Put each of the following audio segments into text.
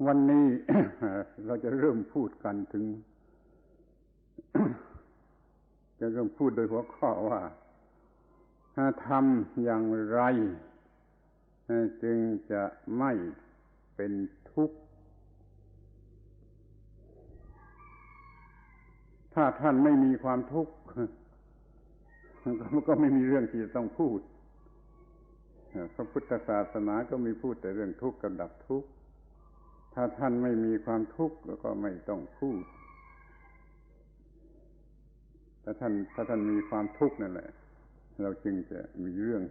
วันนี้ เราจะเริ่มพูดกันถึง จะเริ่มพูดโดยหัวข้อว่าทำอย่างไรจึงจะไม่เป็นทุกข์ถ้าท่านไม่มีความทุกข์ก็ไม่มีเรื่องที่จะต้องพูดพระพุทธศาสนาก็มีพูดแต่เรื่องทุกข์กับดับทุกข์ถ้าท่านไม่มีความทุกข์ก็ไม่ต้องพูดถ้าท่านมีความทุกข์นั่นแหละเราจึงจะมีเรื่อง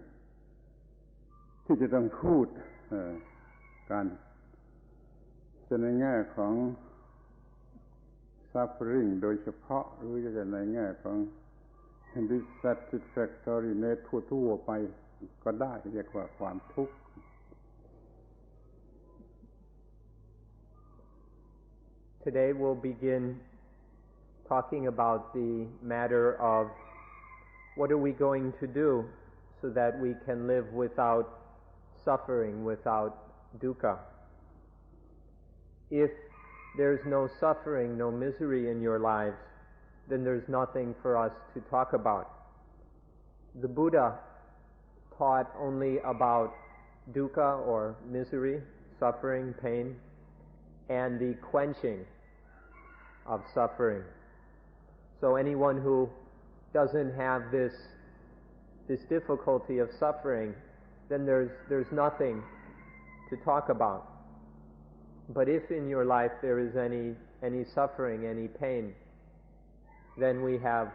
ที่จะต้องพูดกันจะในแง่ของ suffering โดยเฉพาะหรือจะในแง่ของ dissatisfactoriness ทั่วๆไปก็ได้เรียกว่าความทุกข์ Today we'll begin talking about the matter of what are we going to do so that we can live without suffering, without dukkha. If there's no suffering, no misery in your lives, then there's nothing for us to talk about. The Buddha taught only about dukkha or misery, suffering, pain, and the quenching of suffering. So anyone who doesn't have this difficulty of suffering, then there's nothing to talk about. But if in your life there is any suffering, any pain, then we have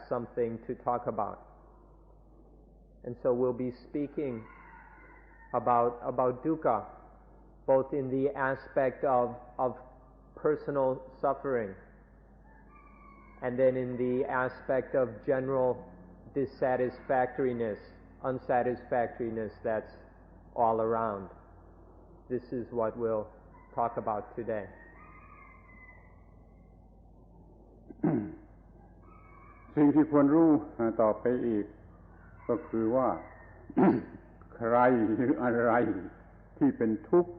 something to talk about. And so we'll be speaking about dukkha, both in the aspect of personal suffering, and then in the aspect of general dissatisfactoriness, unsatisfactoriness that's all around. This is what we'll talk about today. สิ่งที่ควรรู้ต่อไปอีกก็คือว่า ใครหรืออะไรที่เป็นทุกข์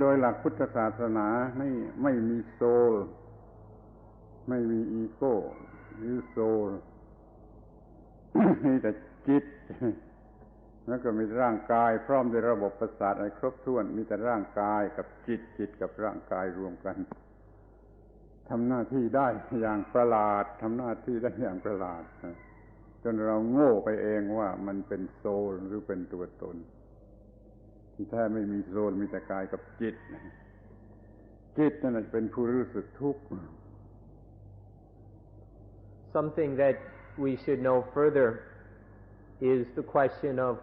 โดยหลักพุทธศาสนาไม่มีโซลไม่มีอีโก้หรือโซล มีแต่จิตแล้วก็มีร่างกายพร้อมด้วยระบบประสาทให้ครบถ้วนมีแต่ร่างกายกับจิตกับร่างกายรวมกันทำหน้าที่ได้อย่างประหลาดทำหน้าที่ได้อย่างประหลาดจนเราโง่ไปเองว่ามันเป็นโซลหรือเป็นตัวตนที่แท้ไม่มีโซลมีแต่กายกับจิตนั่นแหละเป็นผู้รู้สึกทุกข์ Something that we should know further is the question of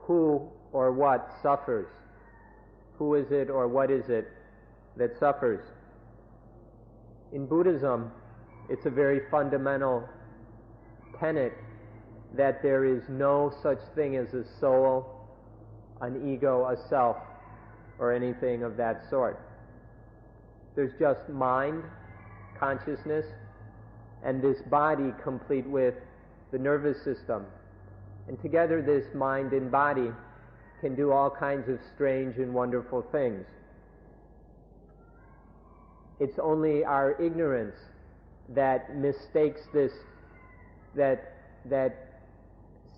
who or what suffers. Who is it or what is it that suffers? In Buddhism, it's a very fundamental tenet that there is no such thing as a soul, an ego, a self, or anything of that sort. There's just mind, consciousness, and this body complete with the nervous system. And together this mind and body can do all kinds of strange and wonderful things. It's only our ignorance that mistakes this, that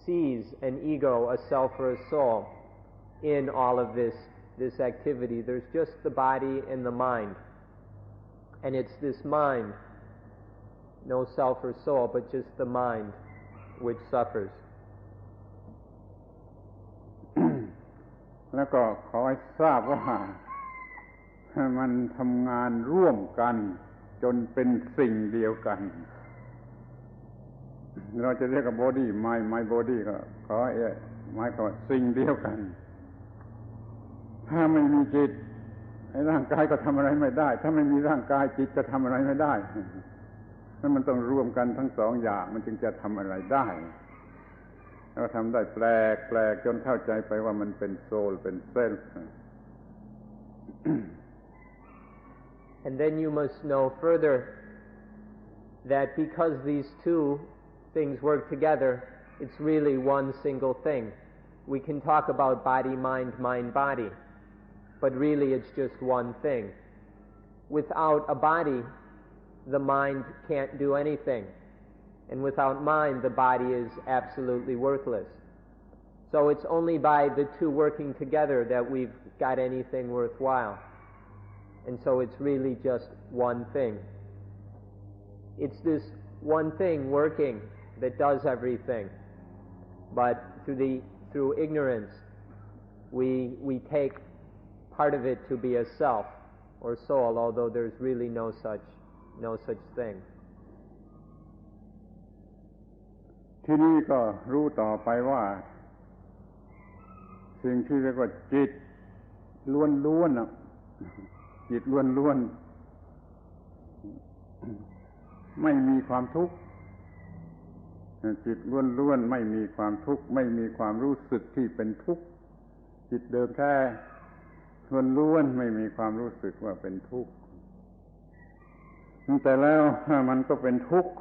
sees an ego, a self, or a soul in all of this activity. There's just the body and the mind. And it's this mind, no self or soul, but just the mind which suffers. แล้วก็ขอให้ทราบว่ามันทำงานร่วมกันจนเป็นสิ่งเดียวกันเราจะเรียกว่า body my body ก็ขอให้หมายความว่าสิ่งเดียวกันถ้าไม่มีจิตไอ้ร่างกายก็ทำอะไรไม่ได้ถ้าไม่มีร่างกายจิตจะทำอะไรไม่ได้นั่นมันต้องรวมกันทั้งสองอย่างมันจึงจะทำอะไรได้เราทำได้แปลกจนเข้าใจไปว่ามันเป็นโซลเป็นเซลฟ์ And then you must know further that because these two things work together, it's really one single thing. we can talk about body, mind, mind, body, but really it's just one thing. Without a body, the mind can't do anything, and without mind, the body is absolutely worthless. So it's only by the two working together that we've got anything worthwhile. And so it's really just one thing. It's this one thing working that does everything. But through ignorance, we take part of it to be a self or soul, although there's really no such thing. ทีนี้ก็รู้ต่อไปว่าสิ่งที่เรียกว่าจิตล้วนๆจิตล้วนๆไม่มีความทุกข์จิตล้วนๆไม่มีความทุกข์ไม่มีความรู้สึกที่เป็นทุกข์จิตเดิมแท้ล้วนๆไม่มีความรู้สึกว่าเป็นทุกข์แต่แล้วมันก็เป็นทุกข์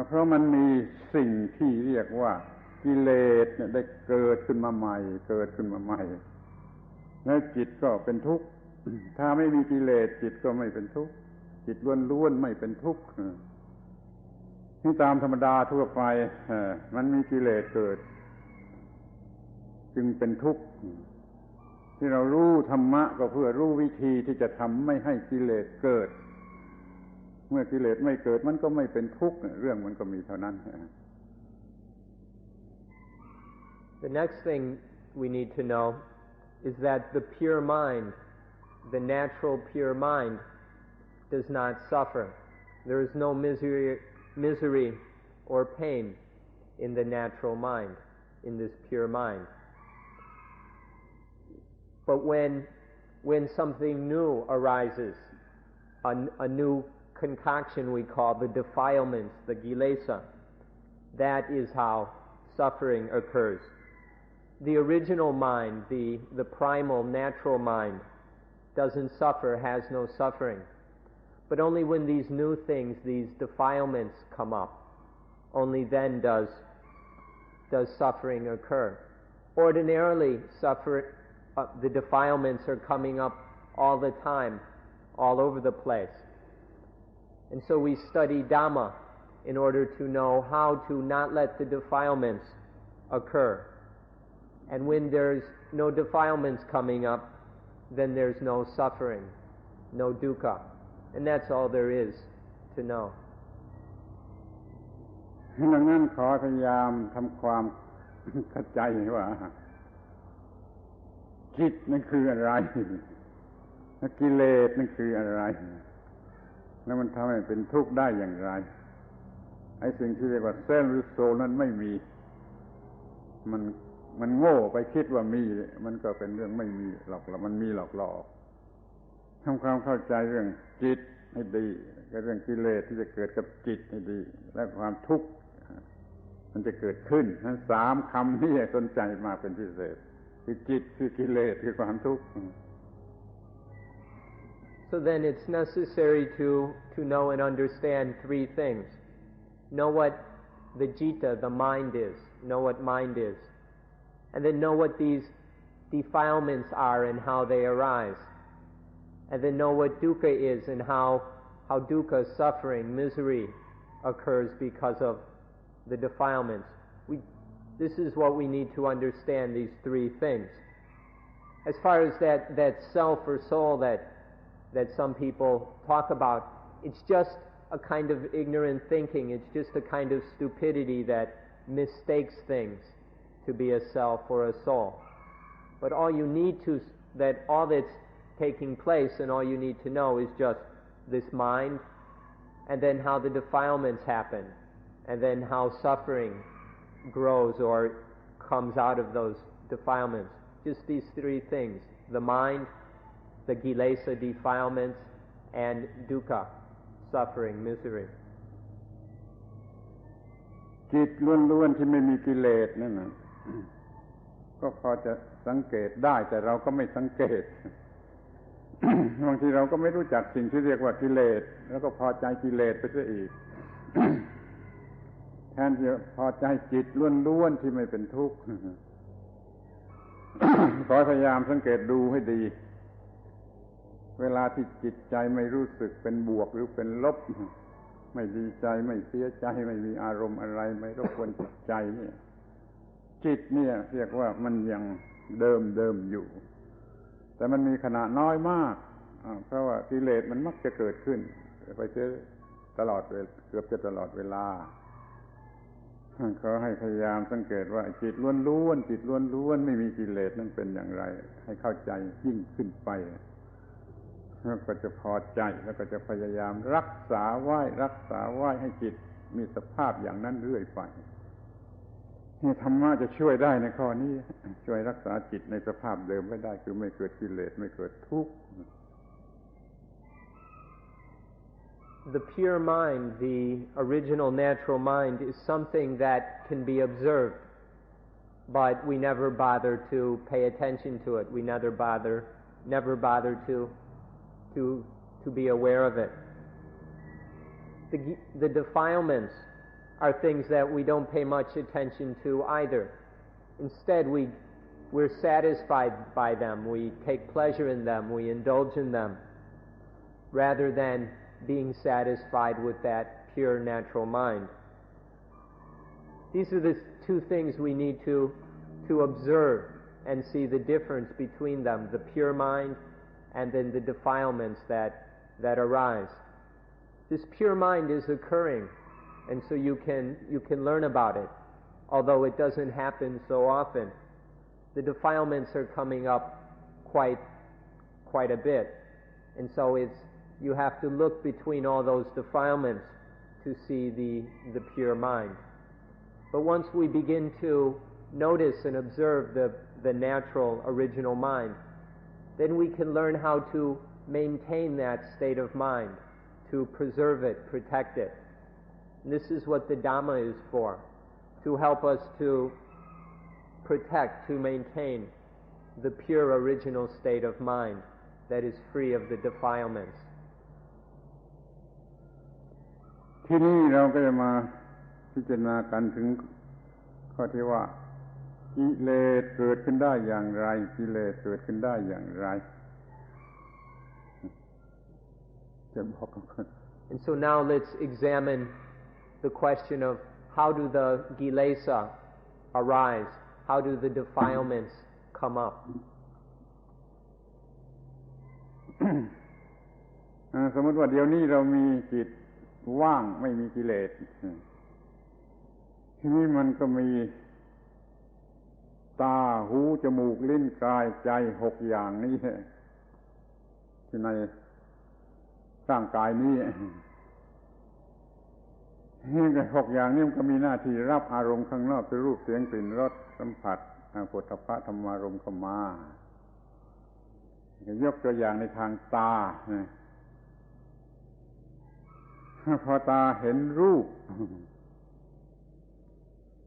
เพราะมันมีสิ่งที่เรียกว่ากิเลสได้เกิดขึ้นมาใหม่แล้วจิตก็เป็นทุกข์ถ้าไม่มีกิเลสจิตก็ไม่เป็นทุกข์จิตล้วนๆไม่เป็นทุกข์นี่ตามธรรมดาทั่วไปมันมีกิเลสเกิดจึงเป็นทุกข์ที่เรารู้ธรรมะก็เพื่อรู้วิธีที่จะทำไม่ให้กิเลสเกิดเมื่อกิเลสไม่เกิดมันก็ไม่เป็นทุกข์เรื่องมันก็มีเท่านั้น The next thing we need to know is that the pure mind, the natural pure mind, does not suffer. There is no misery or pain in the natural mind, in this pure mind. But when something new arises, a new concoction we call the defilements, the kilesa, that is how suffering occurs. The original mind, the primal natural mind, doesn't suffer, has no suffering. But only when these new things, these defilements come up, only then does suffering occur. Ordinarily, the defilements are coming up all the time, all over the place. And so we study Dhamma in order to know how to not let the defilements occur. And when there's no defilements coming up, then there's no suffering, no dukkha. And that's all there is to know. ดังนั้นขอพยายามทำความเข้าใจว่าจิตนั่นคืออะไรกิเลสนั่นคืออะไรแล้วมันทำให้เป็นทุกข์ได้อย่างไรไอ้สิ่งที่เรียกว่าเซลล์หรือโซลนั้นไม่มีมันโง่ไปคิดว่ามีมันก็เป็นเรื่องไม่มีหรอกมันมีหลอกทำความเข้าใจเรื่องจิตให้ดีกับเรื่องกิเลสที่จะเกิดกับจิตให้ดีและความทุกข์มันจะเกิดขึ้นทั้งสามคำนี้สนใจมาเป็นพิเศษคือจิตคือกิเลสคือความทุกข์ So then it's necessary to know and understand three things. Know what the citta, the mind is. Know what mind is. And then know what these defilements are and how they arise. And then know what dukkha is and how dukkha, suffering, misery, occurs because of the defilements. This is what we need to understand, these three things. As far as that self or soul that some people talk about, it's just a kind of ignorant thinking. It's just a kind of stupidity that mistakes things to be a self or a soul. But all that's taking place and all you need to know is just this mind, and then how the defilements happen, and then how suffering grows or comes out of those defilements. Just these three things: the mind, the kilesa, defilements, and dukkha, suffering, misery. จิตล้วนๆที่ไม่มีกิเลสนั่นน่ะก็พอจะสังเกตได้แต่เราก็ไม่สังเกต บางทีเราก็ไม่รู้จักสิ่งที่เรียกว่ากิเลสแล้วก็พอใจกิเลสไปซะอีก ถ แทนที่พอใจจิตล้วนๆที่ไม่เป็นทุกข์ ขอพยายามสังเกตดูให้ดีเวลาที่จิตใจไม่รู้สึกเป็นบวกหรือเป็นลบไม่ดีใจไม่เสียใจไม่มีอารมณ์อะไรไม่รบกวนจิตใจเนี่ยจิตเนี่ยเรียกว่ามันยังเดิมอยู่แต่มันมีขณะน้อยมากเพราะว่ากิเลสมันมักจะเกิดขึ้นไปเสียตลอดเกือบจะตลอดเวลาเขาให้พยายามสังเกตว่าจิตล้วนๆจิตล้วนๆไม่มีกิเลสนั้นเป็นอย่างไรให้เข้าใจยิ่งขึ้นไปแล้วก็จะพอใจแล้วก็จะพยายามรักษาไว้ให้จิตมีสภาพอย่างนั้นเรื่อยไปนี่ธรรมะจะช่วยได้ในข้อนี้ช่วยรักษาจิตในสภาพเดิมไว้ได้คือไม่เกิดกิเลสไม่เกิดทุกข์ The pure mind, the original natural mind, is something that can be observed, but we never bother to pay attention to it. We never bother to be aware of it. The defilements are things that we don't pay much attention to either. Instead, we're satisfied by them. We take pleasure in them. We indulge in them, rather than being satisfied with that pure natural mind. These are the two things we need to observe and see the difference between them, the pure mind and then the defilements that arise. This pure mind is occurring, and so you can learn about it, although it doesn't happen so often. The defilements are coming up quite a bit, and so you have to look between all those defilements to see the pure mind. But once we begin to notice and observe the natural original mind, then we can learn how to maintain that state of mind, to preserve it, protect it. And this is what the Dhamma is for, to help us to protect, to maintain the pure original state of mind that is free of the defilements. ที่นี่เราก็จะมาพิจารณากันถึงข้อที่ว่ากิเลสเกิดขึ้นได้อย่างไรกิเลสเกิดขึ้นได้อย่างไรจะบอกกัน And so now let's examine the question of how do the kilesa arise? How do the defilements come up? สมมติว่าเดี๋ยวนี้เรามีจิตว่างไม่มีกิเลสทีนี้มันก็มีตาหูจมูกลิ้นกายใจ6อย่างนี้ที่ในร่างกายนี้6อย่างนี้มันก็มีหน้าที่รับอารมณ์ข้างนอกคือรูปเสียงกลิ่นรสสัมผัสโผฏฐัพพะธรรมารมณ์เข้ามายกตัวอย่างในทางตาพอตาเห็นรูป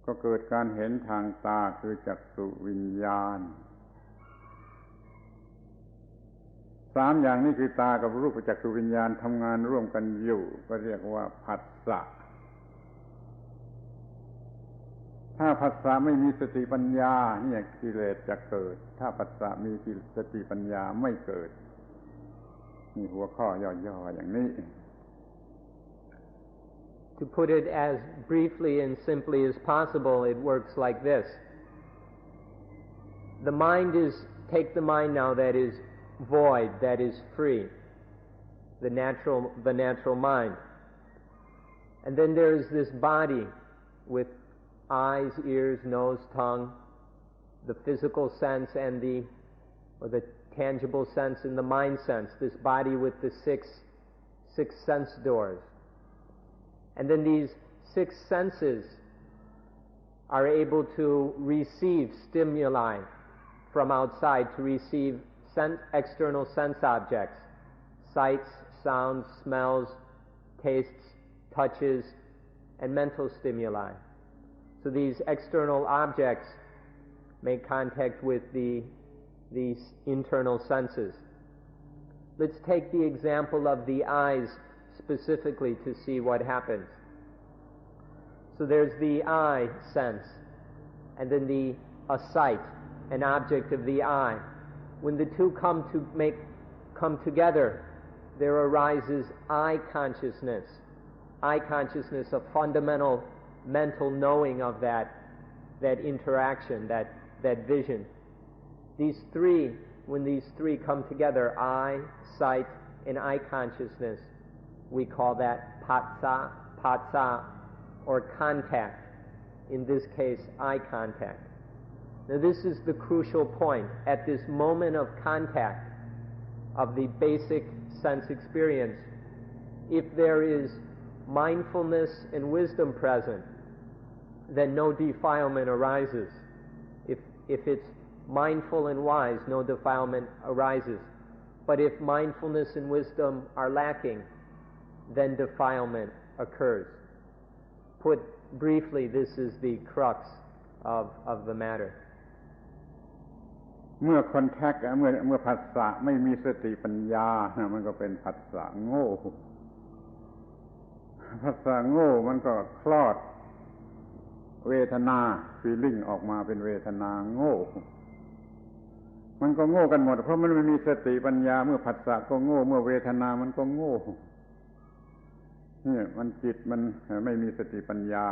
ก็เกิดการเห็นทางตาคือจักษุวิญญาณ3อย่างนี้คือตากับรูปกับจักษุวิญญาณทำงานร่วมกันอยู่ก็เรียกว่าผัสสะถ้าผัสสะไม่มีสติปัญญาเนี่ยกิเลสจะเกิดถ้าผัสสะมีสติปัญญาไม่เกิดนี่หัวข้อย่อๆอย่างนี้To put it as briefly and simply as possible, it works like this. Take the mind now that is void, that is free, the natural mind. And then there is this body with eyes, ears, nose, tongue, the physical sense and the tangible sense and the mind sense, this body with the six sense doors. And then these 6 senses are able to receive stimuli from outside, to receive external sense objects, sights, sounds, smells, tastes, touches, and mental stimuli. So these external objects make contact with these internal senses. Let's take the example of the eyes specifically to see what happens. So there's the eye sense, and then a sight, an object of the eye. When the two come together, there arises eye consciousness. Eye consciousness, a fundamental mental knowing of that interaction, that vision. When these three come together, eye, sight, and eye consciousness, we call that phassa, or contact. In this case, eye contact. Now this is the crucial point. At this moment of contact, of the basic sense experience, if there is mindfulness and wisdom present, then no defilement arises. If it's mindful and wise, no defilement arises. But if mindfulness and wisdom are lacking, then defilement occurs. Put briefly, this is the crux of the matter. เมื่อคอนแทคเมื่อผัสสะไม่มีสติปัญญามันก็เป็นผัสสะโง่ผัสสะโง่มันก็คลอดเวทนา feeling ออกมาเป็นเวทนาโง่มันก็โง่กันหมดเพราะมันไม่มีสติปัญญาเมื่อผัสสะก็โง่เมื่อเวทนามันก็โง่เนี่ยมันจิตมันไม่มีสติปัญญา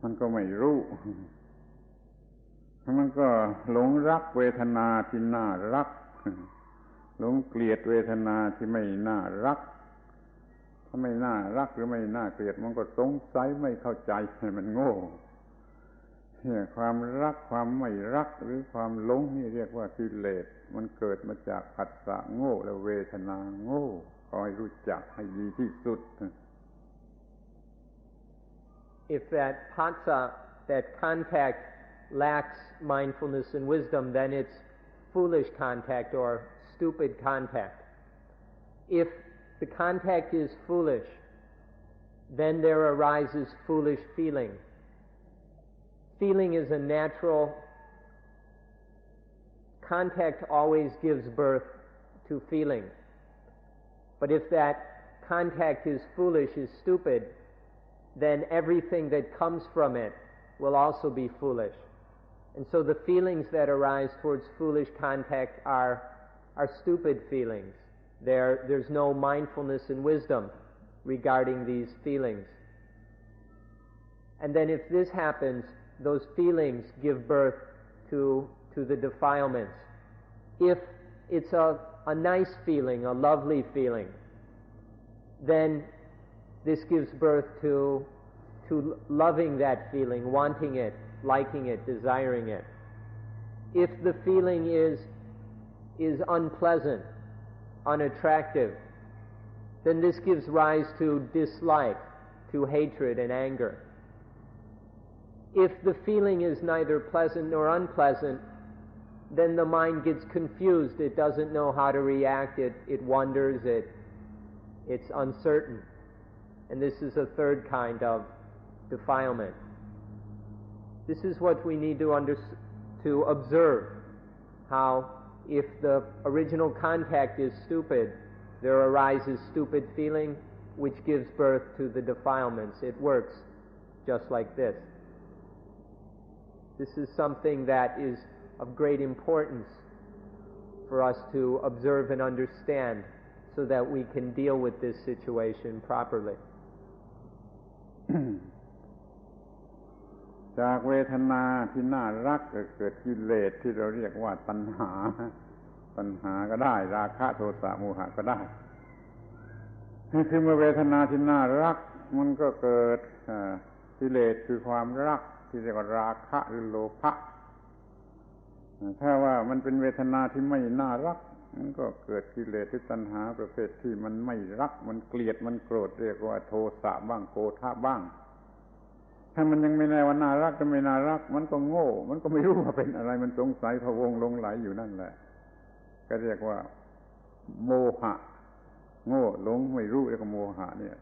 มันก็ไม่รู้มันก็หลงรักเวทนาที่น่ารักหลงเกลียดเวทนาที่ไม่น่ารักถ้าไม่น่ารักหรือไม่น่าเกลียดมันก็สงสัยไม่เข้าใจมันโง่เนี่ยความรักความไม่รักหรือความหลงนี่เรียกว่ากิเลสมันเกิดมาจากผัสสะโง่และเวทนาโง่ขอให้รู้จักให้ดีที่สุด If that phassa, that contact, lacks mindfulness and wisdom, then it's foolish contact or stupid contact. If the contact is foolish, then there arises foolish feeling. Feeling is a natural. Contact always gives birth to feeling. But if that contact is foolish, is stupid, then everything that comes from it will also be foolish. And so the feelings that arise towards foolish contact are stupid feelings. There's no mindfulness and wisdom regarding these feelings. And then if this happens, those feelings give birth to the defilements. If it's a nice feeling, a lovely feeling, then this gives birth to loving that feeling, wanting it, liking it, desiring it. If the feeling is unpleasant, unattractive, then this gives rise to dislike, to hatred and anger. If the feeling is neither pleasant nor unpleasant, then the mind gets confused. It doesn't know how to react. It wonders. It's uncertain. And this is a third kind of defilement. This is what we need to observe, how if the original contact is stupid, there arises stupid feeling which gives birth to the defilements. It works just like this. This is something that is of great importance for us to observe and understand so that we can deal with this situation properly. จากเวทนาที่น่ารักเกิดกิเลสที่เราเรียกว่าตัณหาก็ได้ราคะโทสะโมหะก็ได้คือเมื่อเวทนาที่น่ารักมันก็เกิดกิเลสคือความรักที่เรียกว่าราคะหรือโลภะถ้าว่ามันเป็นเวทนาที่ไม่น่ารักมันก็เกิดกิเลสหรือตัณหาประเภทที่มันไม่รักมันเกลียดมันโกรธเรียกว่าโทสะบ้างโกฏะบ้างถ้ามันยังไม่แน่ว่าน่ารักก็ไม่น่ารักมันก็โง่มันก็ไม่รู้ว่าเป็นอะไรมันสงสัยพะวงหลงไหลอยู่นั่นแหละก็เรียกว่าโมหะโง่หลงไม่รู้เรียกว่าโมหะเนี่ย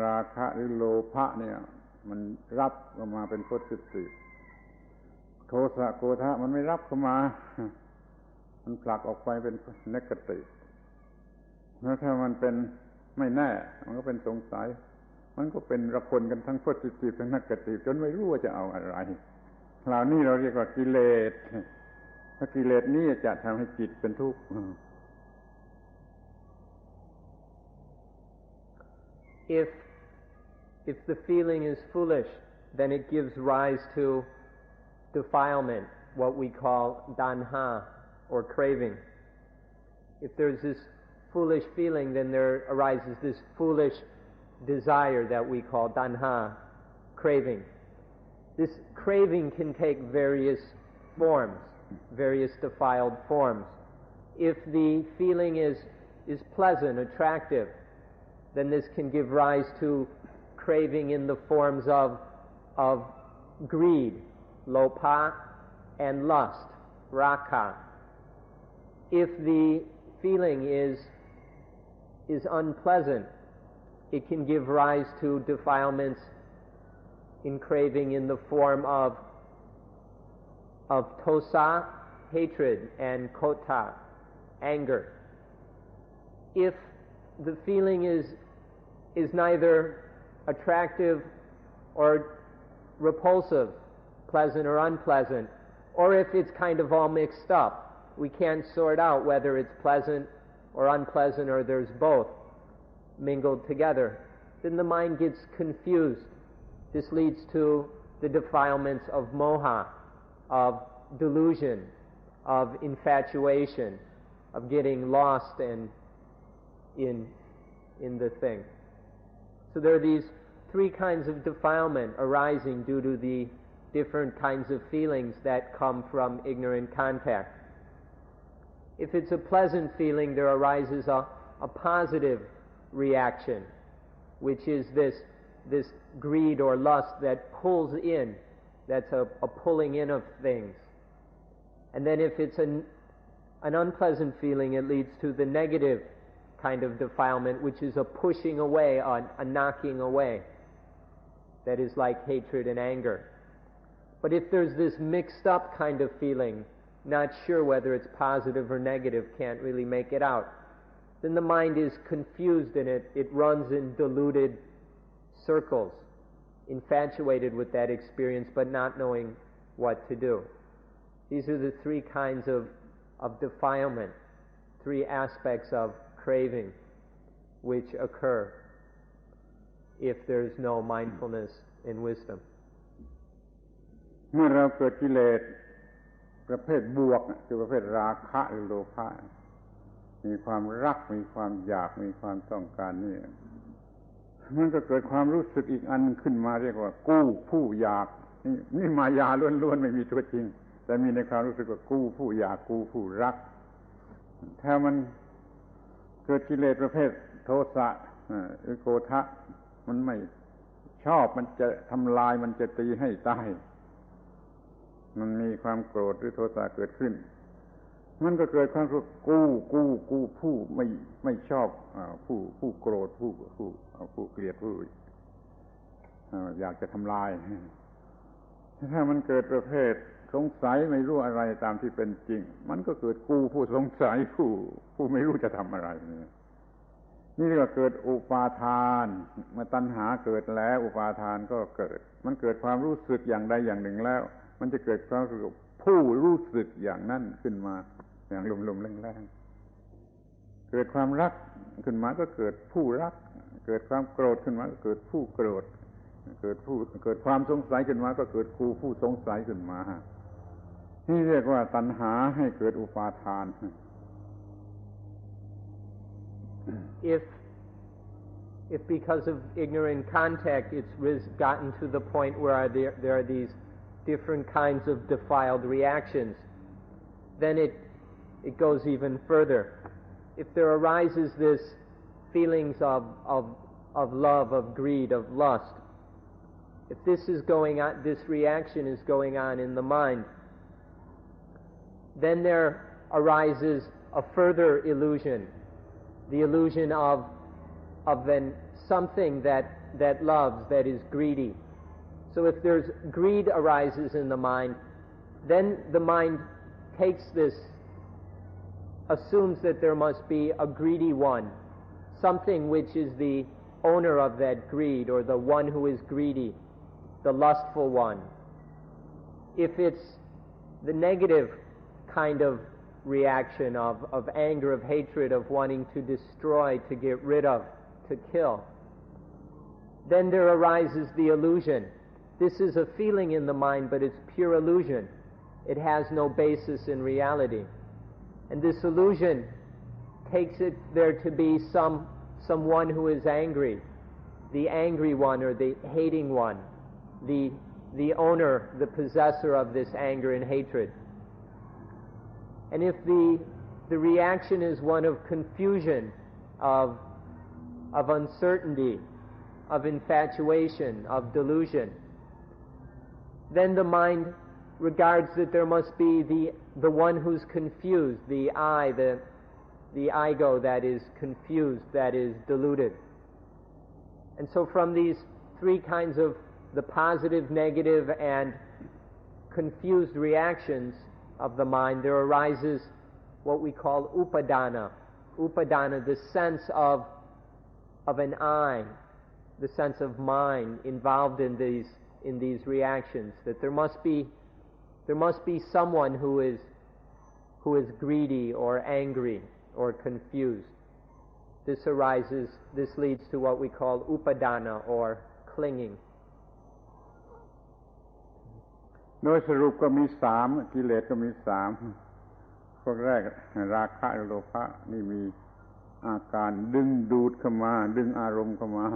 ราคะหรือโลภะเนี่ยมันรับเข้ามาเป็นโพสิทีฟโทสะโกฏะมันไม่รับเข้ามามันผลักออกไปเป็นเนกาทีฟแล้วถ้ามันเป็นไม่แน่มันก็เป็นสงสัย มันก็เป็นระคนกันทั้งโพสิทีฟทั้งเนกาทีฟจนไม่รู้ว่าจะเอาอะไรเหล่านี้เราเรียกว่ากิเลสถ้ากิเลสนี้จะทำให้จิตเป็นทุกข์ If the feeling is foolish, then it gives rise to defilement, what we call danha, or craving. If there's this foolish feeling, then there arises this foolish desire that we call danha, craving. This craving can take various forms, various defiled forms. If the feeling is pleasant, attractive, then this can give rise to craving in the forms of greed, lopa, and lust, raga. If the feeling is unpleasant, it can give rise to defilements in craving in the form of tosa, hatred, and kota, anger. If the feeling is neither attractive or repulsive, pleasant or unpleasant, or if it's kind of all mixed up, we can't sort out whether it's pleasant or unpleasant or there's both mingled together, then the mind gets confused. This leads to the defilements of moha, of delusion, of infatuation, of getting lost in the thing. So there are these three kinds of defilement arising due to the different kinds of feelings that come from ignorant contact. If it's a pleasant feeling, there arises a positive reaction, which is this greed or lust that pulls in, that's a pulling in of things. And then if it's an unpleasant feeling, it leads to the negative kind of defilement, which is a pushing away, a knocking away, that is like hatred and anger. But if there's this mixed up kind of feeling, not sure whether it's positive or negative, can't really make it out, then the mind is confused in it. It runs in diluted circles, infatuated with that experience but not knowing what to do. These are the three kinds of defilement, three aspects of craving which occur if there's no mindfulness and wisdom. เมื่อเราเกิดกิเลสประเภทบวกคือประเภทราคะหรือโลภะมีความรักมีความอยากมีความต้องการนี่มันก็เกิดความรู้สึกอีกอันขึ้นมาเรียกว่ากู้ผู้อยากนี่มายาล้วนๆไม่มีตัวจริงแต่มีในความรู้สึกว่ากู้ผู้อยากกู้ผู้รักถ้ามันเกิดกิเลสประเภทโทสะหรือโกฏะมันไม่ชอบมันจะทำลายมันจะตีให้ตายมันมีความโกรธหรือโทสะเกิดขึ้นมันก็เกิดความรู้กู้ผู้ไม่ชอบผู้โกรธผู้เกลียดผู้อยากจะทำลายถ้ามันเกิดประเภทสงสัยไม่รู้อะไรตามที่เป็นจริงมันก็เกิดกู้ผู้สงสัยผู้ไม่รู้จะทำอะไรนี่เรียกว่าเกิดอุปาทานเมื่อตัณหาเกิดแล้วอุปาทานก็เกิดมันเกิดความรู้สึกอย่างใดอย่างหนึ่งแล้วมันจะเกิดความรู้สึกผู้รู้สึกอย่างนั้นขึ้นมาอย่างลมๆแรงๆเกิดความรักขึ้นมาก็เกิดผู้รักเกิดความโกรธขึ้นมาก็เกิดผู้โกรธเกิดความสงสัยขึ้นมาก็เกิดผู้สงสัยขึ้นมานี่เรียกว่าตัณหาให้เกิดอุปาทาน If because of ignorant contact it's gotten to the point where there are these different kinds of defiled reactions, then it goes even further. If there arises this feelings of love, of greed, of lust, if this is going on, this reaction is going on in the mind, then there arises a further illusion, the illusion of then something that loves, that is greedy. So if there's greed arises in the mind, then the mind takes this, assumes that there must be a greedy one, something which is the owner of that greed, or the one who is greedy, the lustful one, if it's the negative kind of reaction of anger, of hatred, of wanting to destroy, to get rid of, to kill, then there arises the illusion. This is a feeling in the mind, but it's pure illusion. It has no basis in reality. And this illusion takes it there to be someone who is angry, the angry one or the hating one, the owner, the possessor of this anger and hatred. And if the reaction is one of confusion, of uncertainty, of infatuation, of delusion, then the mind regards that there must be the one who's confused, the I, the ego that is confused, that is deluded. And so from these three kinds of the positive, negative, and confused reactions of the mind, there arises what we call upadana. Upadana, the sense of an I, the sense of mind involved in these reactions, that there must be someone who is greedy or angry or confused. This leads to what we call upadana, or clinging. โดยสรุปก็มีสามกิเลสก็มีสามพวกแรกราคะโลภะนี่มีอาการดึงดูดเข้ามาดึงอารมณ์เข้ามา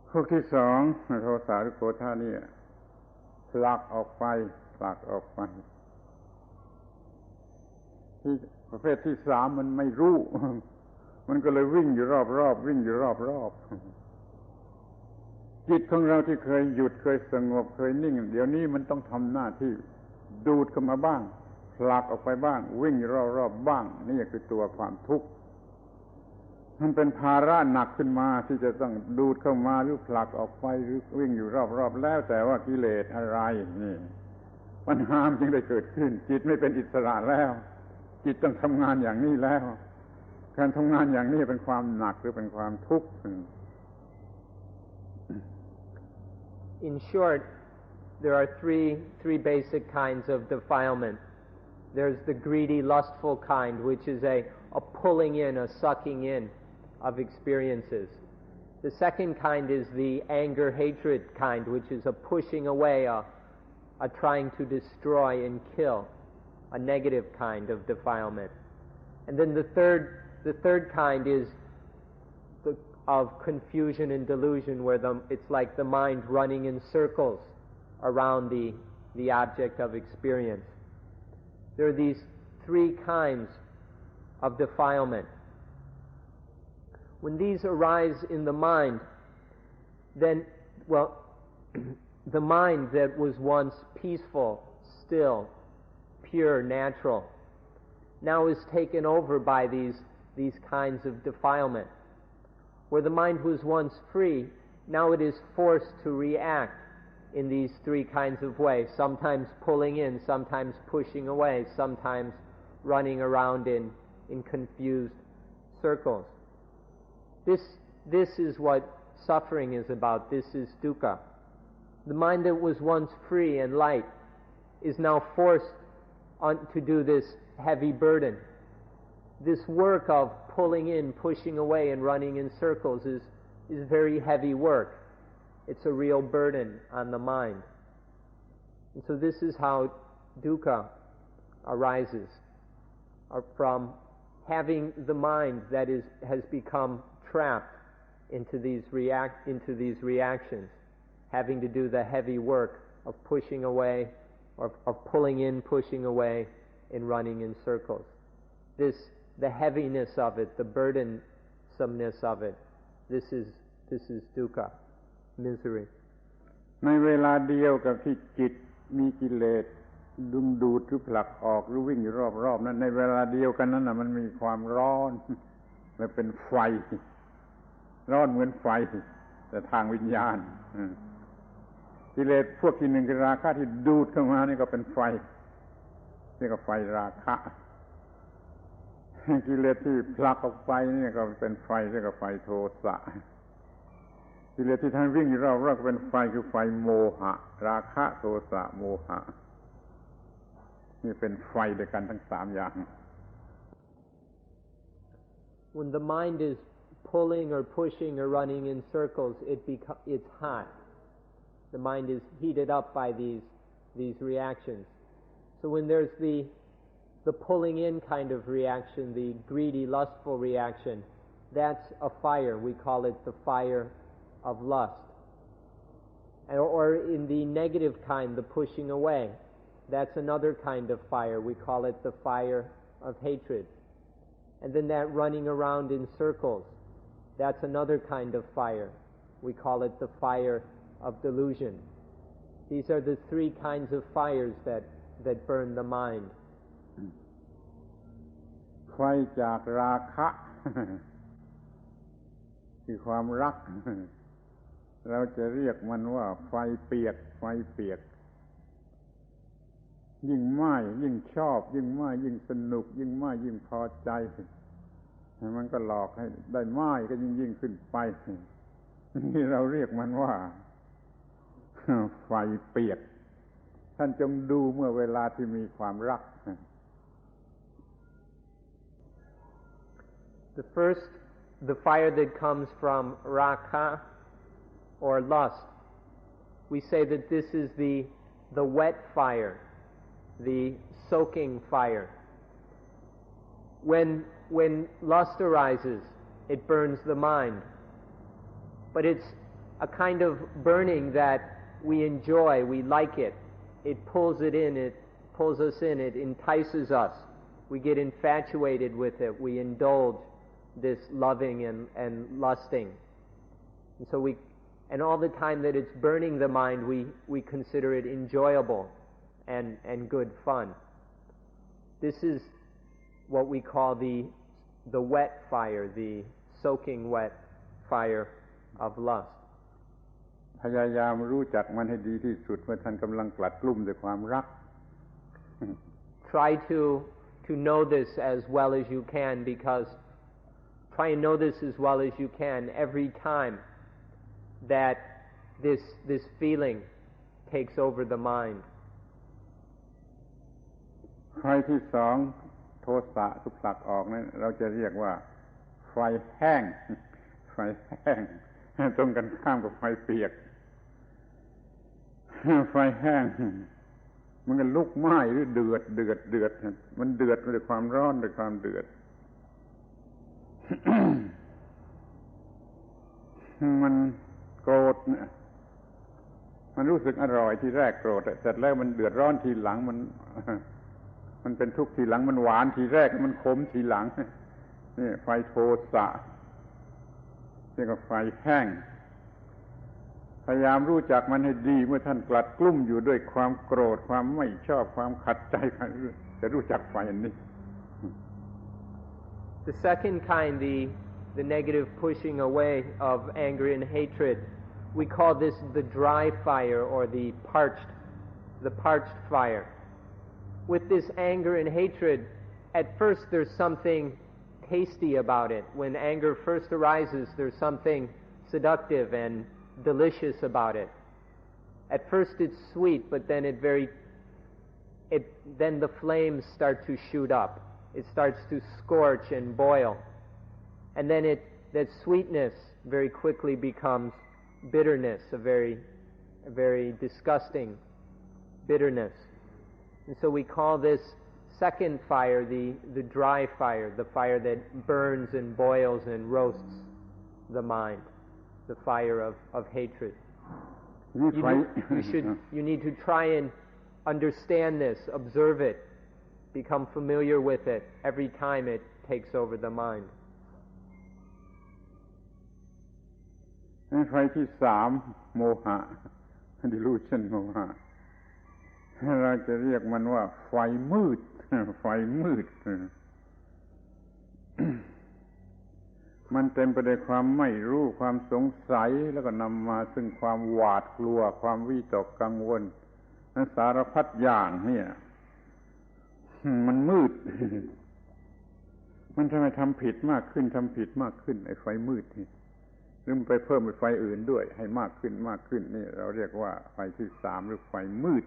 พวกที่สองโทสะหรือโกรธะนี่ผลักออกไปที่ประเภทที่สามมันไม่รู้ มันก็เลยวิ่งอยู่รอบจิตของเราที่เคยหยุดเคยสงบเคยนิ่งเดี๋ยวนี้มันต้องทำหน้าที่ดูดเข้ามาบ้างผลักออกไปบ้างวิ่งอยู่รอบบ้างนี่คือตัวความทุกข์มันเป็นภาระหนักขึ้นมาที่จะต้องดูดเข้ามาหรือผลักออกไปหรือวิ่งอยู่รอบแล้วแต่ว่ากิเลสอะไรนี่ปัญหาจึงได้เกิดขึ้นจิตไม่เป็นอิสระแล้วจิตต้องทำงานอย่างนี้แล้วการทำงานอย่างนี้เป็นความหนักหรือเป็นความทุกข์ In short, there are three basic kinds of defilement. There's the greedy, lustful kind, which is a pulling in, a sucking in of experiences. The second kind is the anger, hatred kind, which is a pushing away, a trying to destroy and kill, a negative kind of defilement. And then the third kind is of confusion and delusion, where it's like the mind running in circles around the object of experience. There are these three kinds of defilement. When these arise in the mind, then, the mind that was once peaceful, still, pure, natural, now is taken over by these kinds of defilement. Where the mind was once free, now it is forced to react in these three kinds of ways, sometimes pulling in, sometimes pushing away, sometimes running around in confused circles. This is what suffering is about. This is dukkha. The mind that was once free and light is now forced to do this heavy burden. This work of pulling in, pushing away, and running in circles is very heavy work. It's a real burden on the mind. And so this is how dukkha arises, from having the mind that has become trapped into these reactions, having to do the heavy work of pushing away, or of pulling in, pushing away, and running in circles. The heaviness of it, the burdensomeness of it, this is dukkha, misery. ในเวลาเดียวกับที่จิตมีกิเลสดึงดูดหรือผลักออกหรือวิ่งอยู่รอบๆนั้นในเวลาเดียวกันนั้นน่ะมันมีความร้อนและเป็นไฟร้อนเหมือนไฟแต่ทางวิญญาณกิเลสพวกที่หนึ่งคือราคะที่ดูดเข้ามานี่ก็เป็นไฟเรียกว่าไฟราคะ กิเลสที่ผลักออกไปนี่ก็เป็นไฟเรียกว่าไฟโทสะกิเลสที่ท่านวิ่งอยู่รอบๆก็เป็นไฟคือไฟโมหะราคะโทสะโมหะนี่เป็นไฟด้วยกันทั้ง3อย่าง When the mind is pulling or pushing or running in circles, it's hot. The mind is heated up by these reactions. So when there's the pulling in kind of reaction, the greedy, lustful reaction, that's a fire. We call it the fire of lust. Or in the negative kind, the pushing away, that's another kind of fire. We call it the fire of hatred. And then that running around in circles, that's another kind of fire. We call it the fire of delusion. These are the 3 kinds of fires that burn the mind. ไฟจากราคะคือความรักเราจะเรียกมันว่าไฟเปียกไฟเปียกยิ่งไหม้ยิ่งชอบยิ่งไหม้ยิ่งสนุกยิ่งไหม้ยิ่งพอใจมันก็หลอกให้ได้ไหม้ก็ยิ่งขึ้นไปนี่เราเรียกมันว่าไฟเปียกท่านจงดูเมื่อเวลาที่มีความรัก The fire that comes from raga or lust, we say that this is the wet fire, the soaking fire. When lust arises, it burns the mind. But it's a kind of burning that we enjoy, we like it. It pulls us in, it entices us. We get infatuated with it, we indulge this loving and lusting. And so and all the time that it's burning the mind, we consider it enjoyable and good fun. This is what we call the wet fire, the soaking wet fire of lust. พยายามรู้จักมันให้ดีที่สุดเมื่อท่านกำลังกลัดกลุ่มด้วยความรัก Try to know this as well as you can, because try and know this as well as you can every time that this feeling takes over the mind. ไฟที่2โทสะทุกผลักออกนั้นเราจะเรียกว่าไฟแห้งไฟแห้งตรงกันข้ามกับไฟเปียกไฟแห้งมันก็ลุกไหม้หรือเดือดมันเดือดด้วยความร้อนด้วยความเดือด มันโกรธมันรู้สึกอร่อยที่แรกโกรธเสร็จแล้วมันเดือดร้อนทีหลังมันเป็นทุกข์ทีหลังมันหวานทีแรกมันขมทีหลังนี่ไฟโทสะนี่ก็ไฟแห้งพยายามรู้จักมันให้ดีเมื่อท่านกลัดกลุ้มอยู่ด้วยความโกรธความไม่ชอบความขัดใจจะรู้จักไฟอันนี้ The second kind, the negative pushing away of anger and hatred, we call this the dry fire or the parched fire. With this anger and hatred, at first there's something tasty about it. When anger first arises, there's something seductive and delicious about it. At first it's sweet, but then then the flames start to shoot up. It starts to scorch and boil. And then that sweetness very quickly becomes bitterness, a very disgusting bitterness. And so we call this second fire the dry fire, the fire that burns and boils and roasts the mind, the fire of hatred. You need to try and understand this, observe it, become familiar with it every time it takes over the mind. ไฟที่3โมหะ delusion โมหะเราจะเรียกมันว่าไฟมืดไฟมืด มันเต็มไปด้วยความไม่รู้ความสงสัยแล้วก็นำมาซึ่งความหวาดกลัวความวิตกกังวลนั้นสารพัดอย่างเนี่ยมันมืด มันทำไมทำผิดมากขึ้นทำผิดมากขึ้นไอ้ไฟมืดนี่หรือมันไปเพิ่มไฟอื่นด้วยให้มากขึ้นมากขึ้นนี่เราเรียกว่าไฟที่สามหรือไฟมืด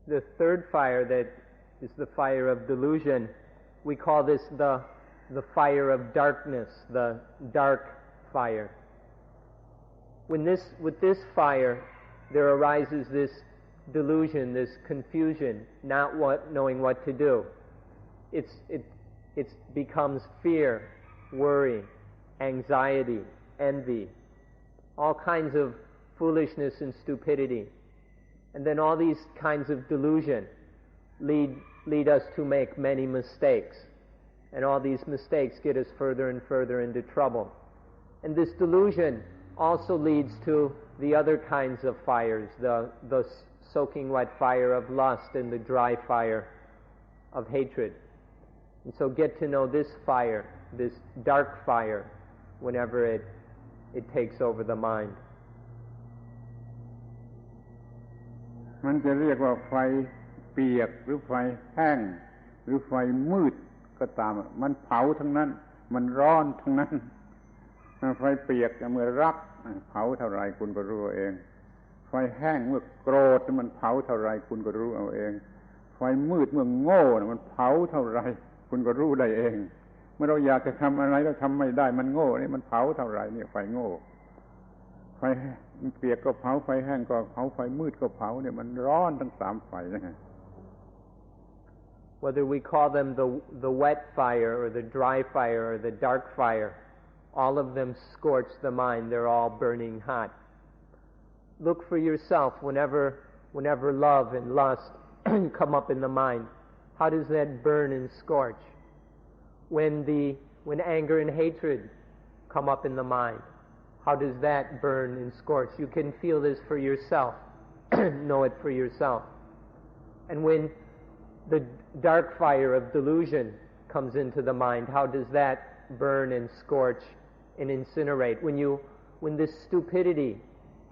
The third fire that is the fire of delusion, we call this the fire of darkness, the dark fire. With this fire, there arises this delusion, this confusion, not knowing what to do. It becomes fear, worry, anxiety, envy, all kinds of foolishness and stupidity. And then all these kinds of delusion lead us to make many mistakes. And all these mistakes get us further and further into trouble. And this delusion also leads to the other kinds of fires, the soaking wet fire of lust and the dry fire of hatred. And so get to know this fire, this dark fire, whenever it takes over the mind. มันจะเรียกว่าไฟเปียกหรือไฟแห้งหรือไฟมืดก็ตามมันเผาทั้งนั้นมันร้อนทั้งนั้นไฟเปียกเมื่อรักเผาเท่าไรคุณก็รู้เอาเองไฟแห้งเมื่อโกรธมันเผาเท่าไรคุณก็รู้เอาเองไฟมืดเมื่อโง่มันเผาเท่าไรคุณก็รู้ได้เองเมื่อเราอยากจะทำอะไรแล้วทำไม่ได้มันโง่นี่มันเผาเท่าไรเนี่ยไฟโง่ไฟเปียกก็เผาไฟแห้งก็เผาไฟมืดก็เผาเนี่ยมันร้อนทั้งสามไฟนะ Whether we call them the wet fire or the dry fire or the dark fire, all of them scorch the mind. They're all burning hot. Look for yourself whenever love and lust come up in the mind. How does that burn and scorch? When anger and hatred come up in the mind, how does that burn and scorch? You can feel this for yourself, know it for yourself. And when the dark fire of delusion comes into the mind, how does that burn and scorch and incinerate? When this stupidity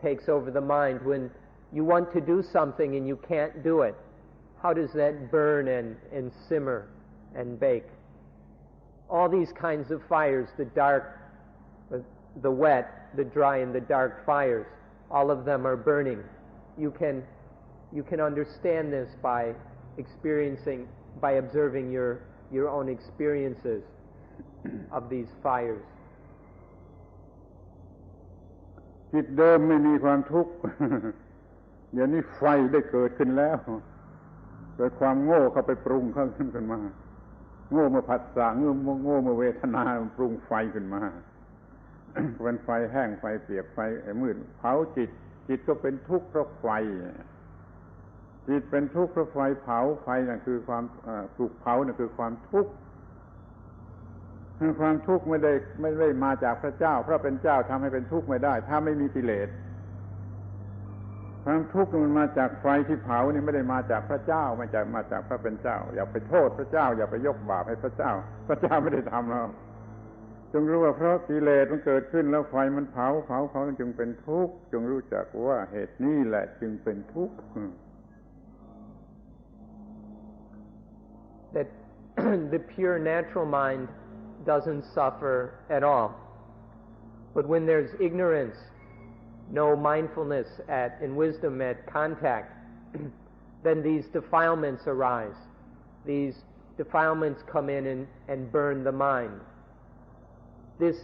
takes over the mind, when you want to do something and you can't do it, how does that burn and simmer and bake? All these kinds of fires, the dark, the wet, the dry, and the dark fires, all of them are burning. You can understand this by observing your own experiences of these fires. จิตเดิมไม่มีความทุกข์ เดี๋ยวนี้ไฟได้เกิดขึ้นแล้วเกิดความโง่เข้าไปปรุงขึ้นมาโง่มาผัสสะโง่มาเวทนาปรุงไฟขึ้นมา เป็นไฟแห้งไฟเปียกไฟมืดเผาจิตก็เป็นทุกข์เพราะไฟจิตเป็นทุกข์เพราะไฟเผาไฟนั่นคือความถูกเผานั่นคือความทุกข์ความทุกข์ไม่ได้มาจากพระเจ้าพระเป็นเจ้าทำให้เป็นทุกข์ไม่ได้ถ้าไม่มีกิเลสความทุกข์มันมาจากไฟที่เผานี่ไม่ได้มาจากพระเจ้าไม่ใช่มาจากพระเป็นเจ้าอย่าไปโทษพระเจ้าอย่าไปยกบาปให้พระเจ้าไม่ได้ทำเราจงรู้ว่าเพราะกิเลสมันเกิดขึ้นแล้วไฟมันเผาจึงเป็นทุกข์จงรู้จักว่าเหตุนี้แหละจึงเป็นทุกข์ That the pure natural mind doesn't suffer at all. But when there's ignorance, no mindfulness and wisdom at contact, then these defilements arise. These defilements come in and burn the mind. This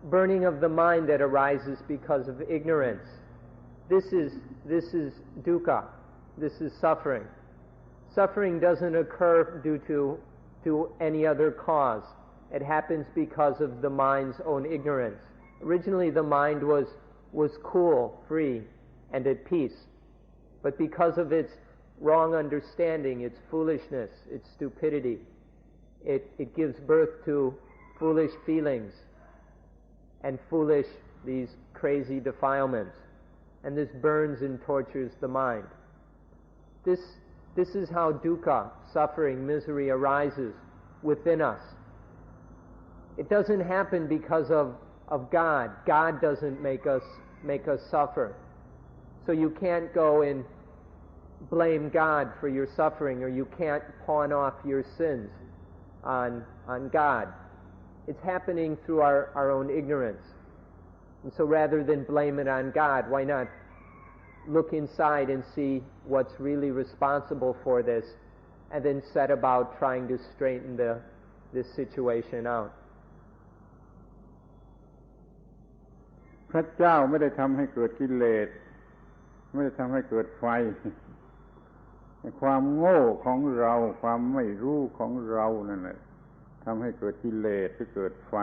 burning of the mind that arises because of ignorance, this is dukkha. This is suffering. Suffering doesn't occur due to any other cause. It happens because of the mind's own ignorance. Originally the mind was cool, free, and at peace. But because of its wrong understanding, its foolishness, its stupidity, it gives birth to foolish feelings and these crazy defilements. And this burns and tortures the mind. This is how dukkha, suffering, misery arises within us. It doesn't happen because of God. God doesn't make us suffer. So you can't go and blame God for your suffering, or you can't pawn off your sins on God. It's happening through our own ignorance. And so rather than blame it on God, why not look inside and see what's really responsible for this, and then set about trying to straighten this situation out. พระเจ้าไม่ได้ทำให้เกิดกิเลสไม่ได้ทำให้เกิดไฟความโง่ของเราความไม่รู้ของเรานั่นแหละทำให้เกิดกิเลสหรือเกิดไฟ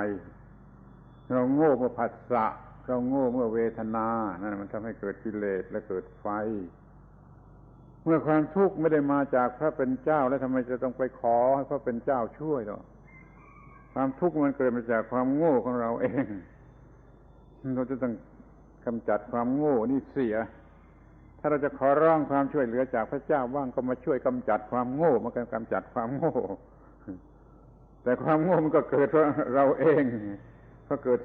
เราโง่เมื่อผัสสะเราโง่เมื่อเวทนานั่นมันทำให้เกิดกิเลสและเกิดไฟเมื่อความทุกข์ไม่ได้มาจากพระเป็นเจ้าแล้วทำไมจะต้องไปขอให้พระเป็นเจ้าช่วยหรอความทุกข์มันเกิดมาจากความโง่ของเราเองเราจะต้องกำจัดความโง่นี่เสียถ้าเราจะขอร้องความช่วยเหลือจากพระเจ้าบ้างก็มาช่วยกำจัดความโง่มากันกำจัดความโง่แต่ความโง่มันก็เกิดเพราะเราเองเพราะเกิด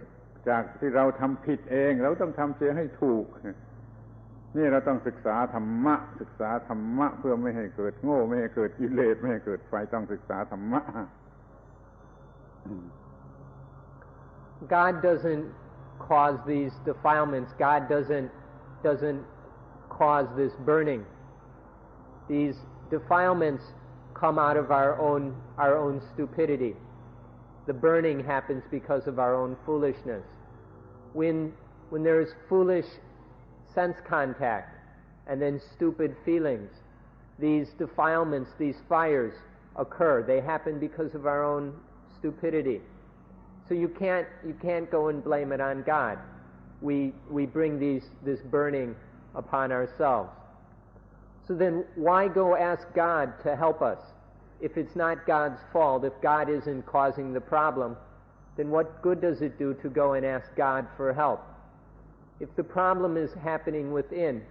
จากที่เราทำผิดเองเราต้องทำเสียให้ถูกนี่เราต้องศึกษาธรรมะเพื่อไม่ให้เกิดโง่ไม่ให้เกิดกิเลสไม่ให้เกิดไฟต้องศึกษาธรรมะ God doesn't cause these defilements. God doesn't cause this burning. These defilements come out of our own stupidity. The burning happens because of our own foolishness. When there is foolish sense contact and then stupid feelings, these defilements, these fires occur. They happen because of our own stupidity. So you can't go and blame it on God. We bring this burning upon ourselves. So then why go ask God to help us? If it's not God's fault, if God isn't causing the problem, then what good does it do to go and ask God for help? If the problem is happening within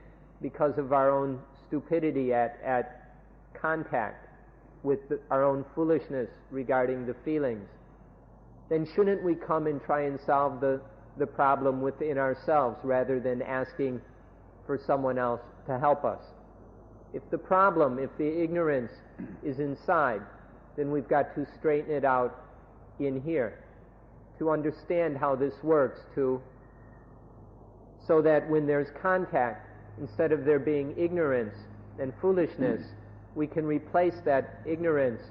because of our own stupidity at contact with our own foolishness regarding the feelings, then shouldn't we come and try and solve the problem within ourselves rather than asking for someone else to help us? If the problem, if the ignorance is inside, then we've got to straighten it out in here, to understand how this works, so that when there's contact, instead of there being ignorance and foolishness, we can replace that ignorance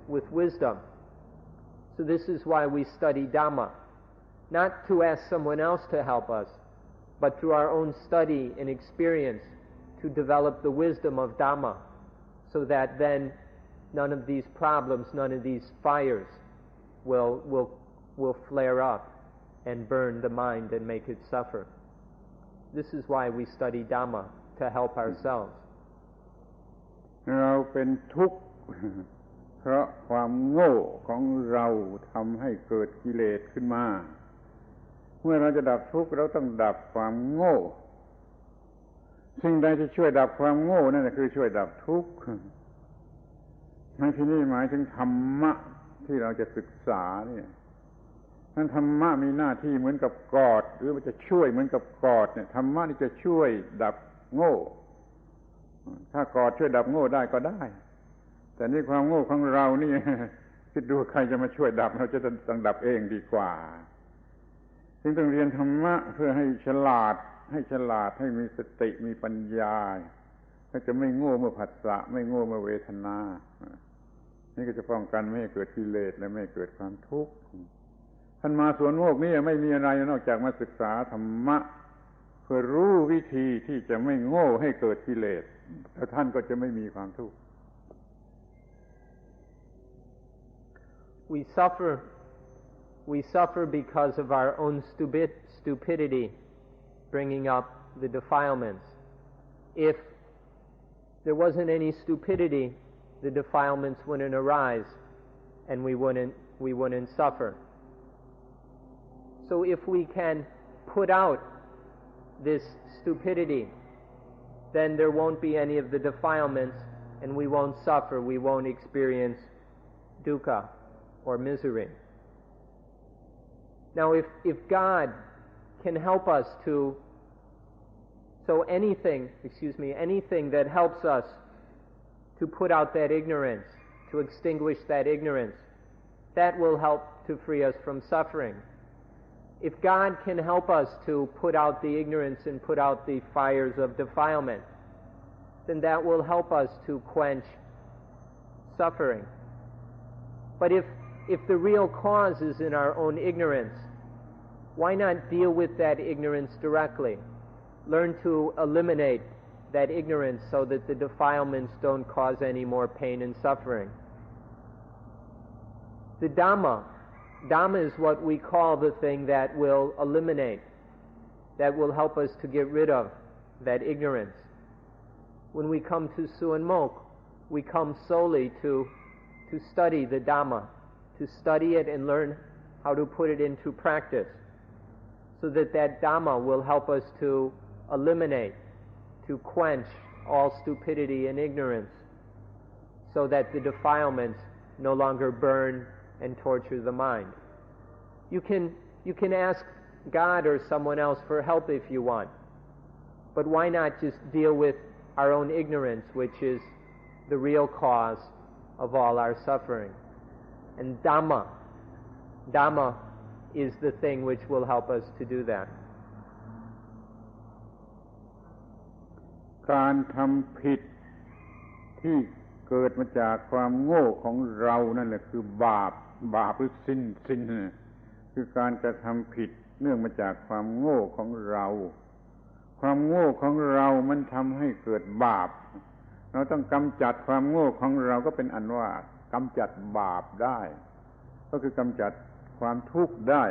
with wisdom. So this is why we study Dhamma, not to ask someone else to help us, but through our own study and experience to develop the wisdom of Dhamma, so that then none of these problems, none of these fires will flare up and burn the mind and make it suffer. This is why we study Dhamma, to help ourselves. เราเป็นทุกข์เพราะความโง่ของเราทำให้เกิดกิเลสขึ้นมาเมื่อเราจะดับทุกข์เราต้องดับความโง่สิ่งใดที่ช่วยดับความโง่นั่นคือช่วยดับทุกข์ในที่นี้หมายถึงธรรมะที่เราจะศึกษาเนี่ยนั้นธรรมะมีหน้าที่เหมือนกับกอดหรือมันจะช่วยเหมือนกับกอดเนี่ยธรรมะนี่จะช่วยดับโง่ถ้ากอดช่วยดับโง่ได้ก็ได้แต่นี่ความโง่ของเรานี่คิดดูใครจะมาช่วยดับเราจะต้องดับเองดีกว่าจึงต้องเรียนธรรมะเพื่อให้ฉลาดให้มีสติมีปัญญาก็จะไม่โง่เมื่อผัสสะไม่โง่เมื่อเวทนานี่ก็จะป้องกันไม่ให้เกิดกิเลสและไม่ให้เกิดความทุกข์ท่านมาสวนโมกข์นี่ไม่มีอะไรนอกจากมาศึกษาธรรมะเพื่อรู้วิธีที่จะไม่โง่ให้เกิดกิเลสแล้วท่านก็จะไม่มีความทุกข์ We suffer because of our own stupidity bringing up the defilements. If there wasn't any stupidity, the defilements wouldn't arise and we wouldn't suffer. So if we can put out this stupidity, then there won't be any of the defilements and we won't suffer, we won't experience dukkha or misery. Now if God can help us anything that helps us to put out that ignorance, to extinguish that ignorance. That will help to free us from suffering. If God can help us to put out the ignorance and put out the fires of defilement, then that will help us to quench suffering. But if the real cause is in our own ignorance, why not deal with that ignorance directly? Learn to eliminate that ignorance so that the defilements don't cause any more pain and suffering. The Dhamma is what we call the thing that will eliminate, that will help us to get rid of that ignorance. When we come to Suan Mok, we come solely to study the Dhamma, to study it and learn how to put it into practice, so that Dhamma will help us to eliminate, to quench all stupidity and ignorance, so that the defilements no longer burn and torture the mind. You can ask God or someone else for help if you want, but why not just deal with our own ignorance, which is the real cause of all our suffering? And Dhamma is the thing which will help us to do that. การทำผิดที่เกิดมาจากความโง่ของเรานั่นแหละคือบาปหรือสิ้นคือการกระทำผิดเนื่องมาจากความโง่ของเราความโง่ของเรามันทำให้เกิดบาปเราต้องกำจัดความโง่ของเราก็เป็นอันว่ากำจัดบาปได้ก็คือกำจัดความทุกข์ได้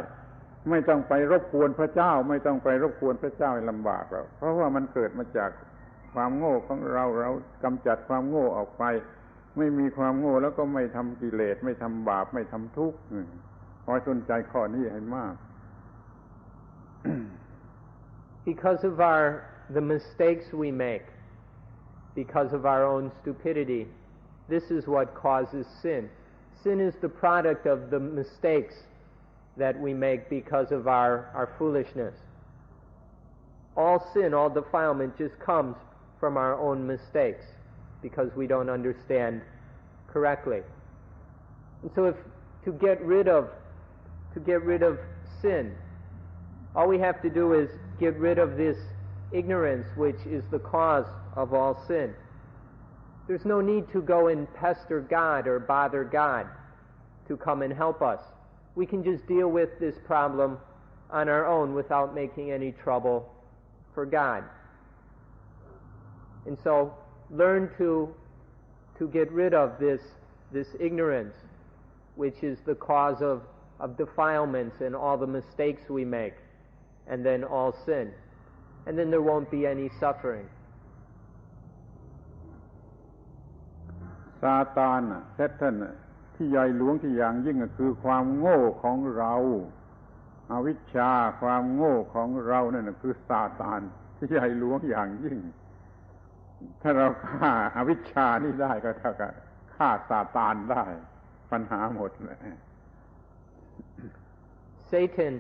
ไม่ต้องไปรบกวนพระเจ้าไม่ต้องไปรบกวนพระเจ้าให้ลำบากแล้วเพราะว่ามันเกิดมาจากความโง่ของเรากำจัดความโง่ออกไปไม่มีความโง่แล้วก็ไม่ทำกิเลสไม่ทำบาปไม่ทำทุกข์ขอสนใจข้อนี้ให้มาก Because of the mistakes we make, because of our own stupidity, this is what causes sin. Sin is the product of the mistakes that we make because of our foolishness. All sin, all defilement just comes from our own mistakes because we don't understand correctly. And so to get rid of sin, all we have to do is get rid of this ignorance which is the cause of all sin. There's no need to go and pester God or bother God to come and help us. We can just deal with this problem on our own without making any trouble for God. And so learn to get rid of this ignorance which is the cause of defilements and all the mistakes we make, and then all sin. And then there won't be any suffering. ซาตานแท้ท่านที่ใหญ่หลวงที่อย่างยิ่งก็คือความโง่ของเราอวิชชาความโง่ของเรานั่นคือซาตานที่ใหญ่หลวงอย่างยิ่งถ้าเราฆ่าอวิชชานี่ได้ก็เท่ากับฆ่าซาตานได้ปัญหาหมดเลย Satan,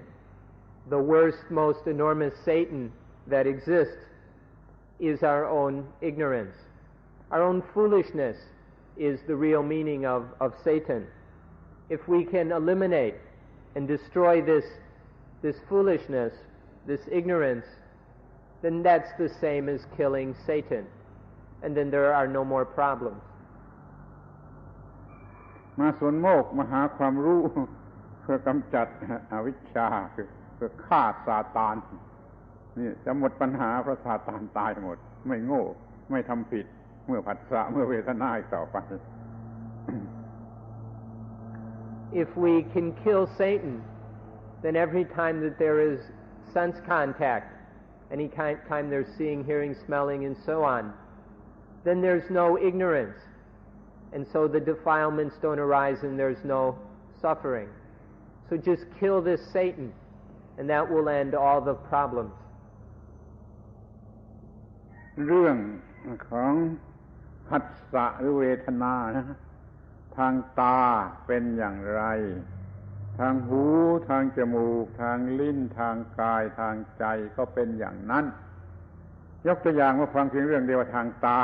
the worst, most enormous Satan that exists, is our own ignorance. Our own foolishness is the real meaning of Satan. If we can eliminate and destroy this foolishness, this ignorance, then that's the same as killing Satan. And then there are no more problems. มาสวนโมกมาหาความรู้เพื่อกำจัดอวิชชาคือฆ่าซาตานนี่จะหมดปัญหาเพราะซาตานตายหมดไม่โง่ไม่ทำผิดเมื่อผัสสะเมื่อเวทนาอีกต่อไป If we can kill Satan, then every time that there is sense contact, any time there's seeing, hearing, smelling, and so on, then there's no ignorance. And so the defilements don't arise and there's no suffering. So just kill this Satan, and that will end all the problems. เรื่องของผัสสะหรือเวทนานะทางตาเป็นอย่างไรทางหูทางจมูกทางลิ้นทางกายทางใจก็เป็นอย่างนั้นยกตัวอย่างมาฟังเพียงเรื่องเดียวทางตา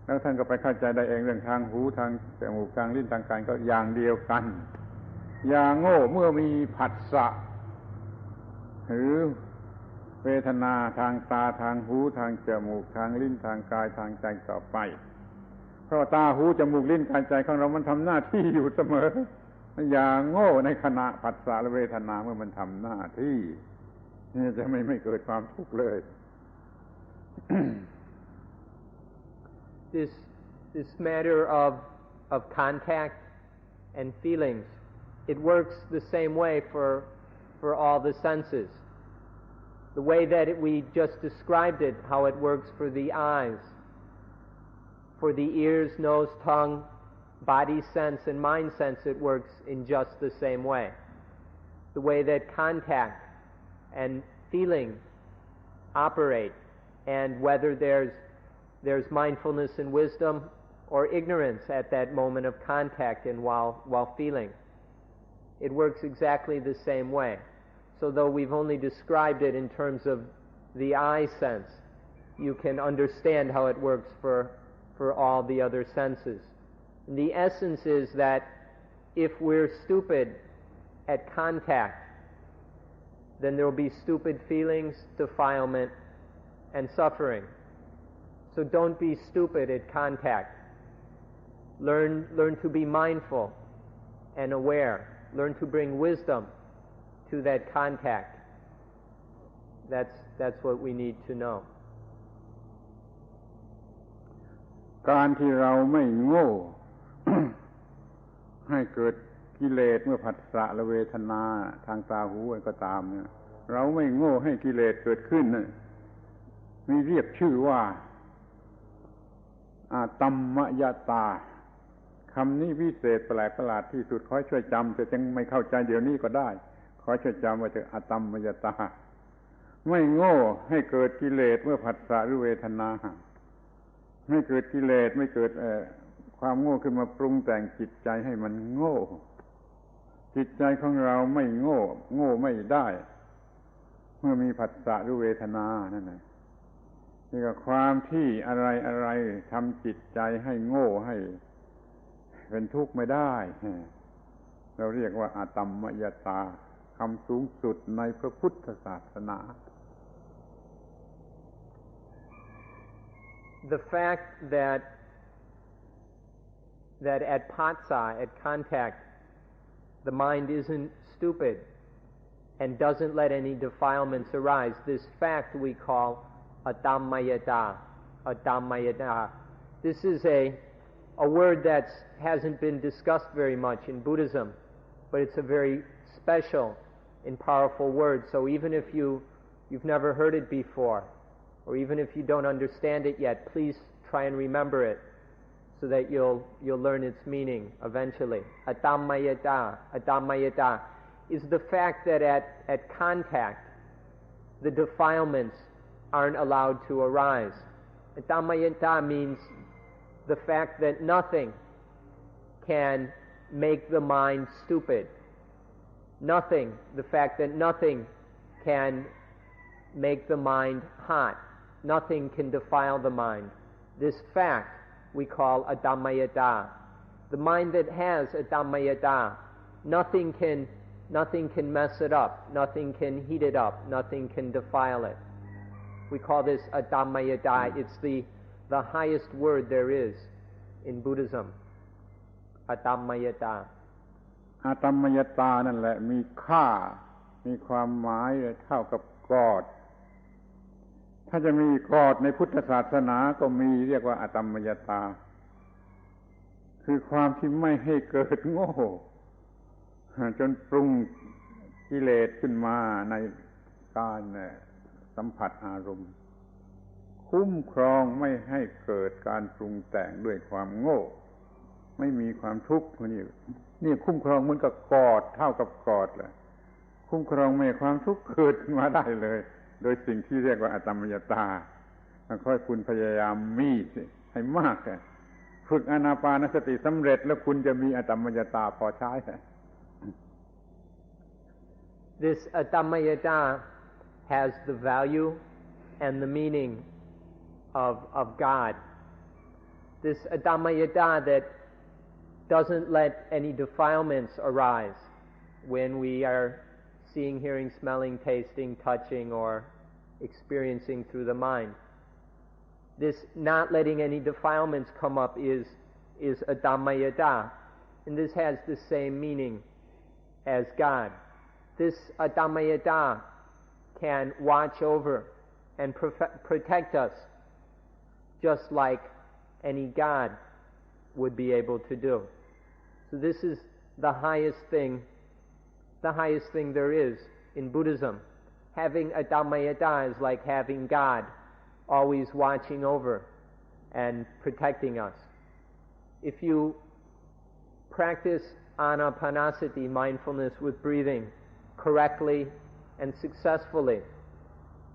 แล้วท่านก็ไปเข้าใจได้เองเรื่องทางหูทางจมูกทางลิ้นทางกายก็อย่างเดียวกันอย่าโง่เมื่อมีผัสสะหรือเวทนาทางตาทางหูทางจมูกทางลิ้นทางกายทางใจต่อไปเพราะตาหูจมูกลิ้นกายใจของเรามันทำหน้าที่อยู่เสมออย่าโง่ในขณะผัสสะและเวทนาเมื่อมันทำหน้าที่นี่จะไม่เกิดความทุกข์เลย This matter of contact and feelings, it works the same way for all the senses. The way that we just described it, how it works for the eyes, for the ears, nose, tongue, body sense, and mind sense, it works in just the same way. The way that contact and feeling operate, and whether there's mindfulness and wisdom or ignorance at that moment of contact and while feeling, it works exactly the same way. So though we've only described it in terms of the eye sense, you can understand how it works for all the other senses. And the essence is that if we're stupid at contact, then there will be stupid feelings, defilement, and suffering. So don't be stupid at contact. Learn to be mindful and aware. Learn to bring wisdom to that contact. That's what we need to know. การที่เราไม่โง่ ให้เกิดกิเลสเมื่อผัสสะและเวทนาทางตาหูก็ตามเนี่ยเราไม่โง่ให้กิเลสเกิดขึ้นมีเรียกชื่อว่าอาตัมมยตาคำนี้พิเศษแปลกประหลาดที่สุดขอช่วยจำแต่ยังไม่เข้าใจเดี๋ยวนี้ก็ได้ขอช่วยจำว่าจะอาตัมมยตาไม่โง่ให้เกิดกิเลสเมื่อผัสสะหรือเวทนาไม่เกิดกิเลสไม่เกิดความโง่ขึ้นมาปรุงแต่งจิตใจให้มันโง่จิตใจของเราไม่โง่ไม่ได้เมื่อมีผัสสะหรือเวทนานั่นแหละนี่ก็ความที่อะไรทำจิตใจให้โง่ให้เป็นทุกข์ไม่ได้เราเรียกว่าอาตัมมยตาคำสูงสุดในพระพุทธศาสนา The fact that at patsa, at contact, the mind isn't stupid and doesn't let any defilements arise, this fact we call adammayata. This is a word that hasn't been discussed very much in Buddhism, but it's a very special and powerful word. So even if you've never heard it before, or even if you don't understand it yet, please try and remember it so that you'll learn its meaning eventually. Adammayata is the fact that at contact the defilements aren't allowed to arise. Adammayata means the fact that nothing can make the mind stupid. The fact that nothing can make the mind hot. Nothing can defile the mind. This fact we call adammayata. The mind that has adammayata, nothing can mess it up, nothing can heat it up, nothing can defile it. We call this adammayata. It's the highest word there is in Buddhism. Adammayata. อาตัมมยตานั่นแหละมีค่ามีความหมายเท่ากับกอดถ้าจะมีกอดในพุทธศาสนาก็มีเรียกว่าอาตัมมยตาคือความที่ไม่ให้เกิดโง่จนปรุงกิเลสขึ้นมาในการสัมผัสอารมณ์คุ้มครองไม่ให้เกิดการปรุงแต่งด้วยความโง่ไม่มีความทุกข์นี่คุ้มครองเหมือนกับกอดเท่ากับกอดแหละคุ้มครองไม่ให้ความทุกข์เกิดมาได้เลยโดยสิ่งที่เรียกว่าอาตัมมยตาค่อยคุณพยายามมีให้มากฝึกอานาปานสติสำเร็จแล้วคุณจะมีอาตัมมยตาพอใช้ This adammayata has the value and the meaning of God. this Dhammayata that doesn't let any defilements arise when we are seeing, hearing, smelling, tasting, touching, or experiencing through the mind. This not letting any defilements come up is a Dhammayata, and this has the same meaning as God. This Dhammayata can watch over and protect us just like any God would be able to do. So this is the highest thing there is in Buddhism. Having a Dhammayata is like having God always watching over and protecting us. If you practice anapanasati, mindfulness with breathing, correctly and successfully,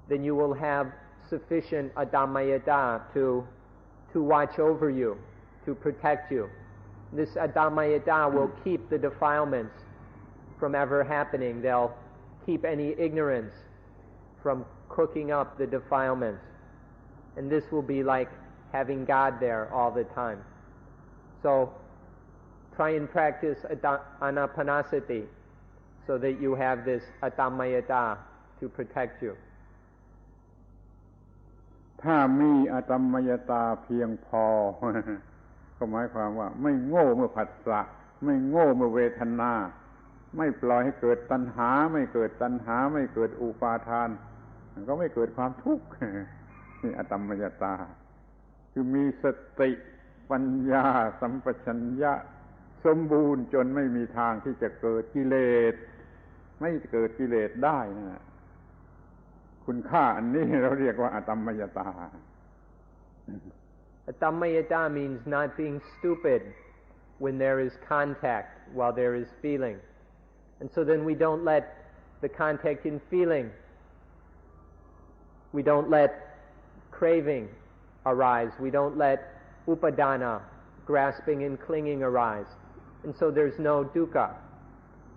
then you will have sufficient Dhammayata to watch over you, to protect you. This Dhammayata will keep the defilements from ever happening. They'll keep any ignorance from cooking up the defilements. And this will be like having God there all the time. So try and practice anapanasati so that you have this Dhammayata to protect you. ถ้ามีอตัมมยตาเพียงพอ ก็หมายความว่าไม่โง่เมื่อผัสสะไม่โง่เมื่อเวทนาไม่ปล่อยให้เกิดตัณหาไม่เกิดตัณหาไม่เกิดอุปาทานมันก็ไม่เกิดความทุกข์ นี่อตัมมยตาคือมีสติปัญญาสัมปชัญญะสมบูรณ์จนไม่มีทางที่จะเกิดกิเลสไม่เกิดกิเลสได้นะคุณค่าอันนี้เราเรียกว่าอตัมมยตา Dhammayata means not being stupid when there is contact while there is feeling. And so then we don't let the contact in feeling, we don't let craving arise, we don't let upadana, grasping and clinging arise. And so there's no dukkha.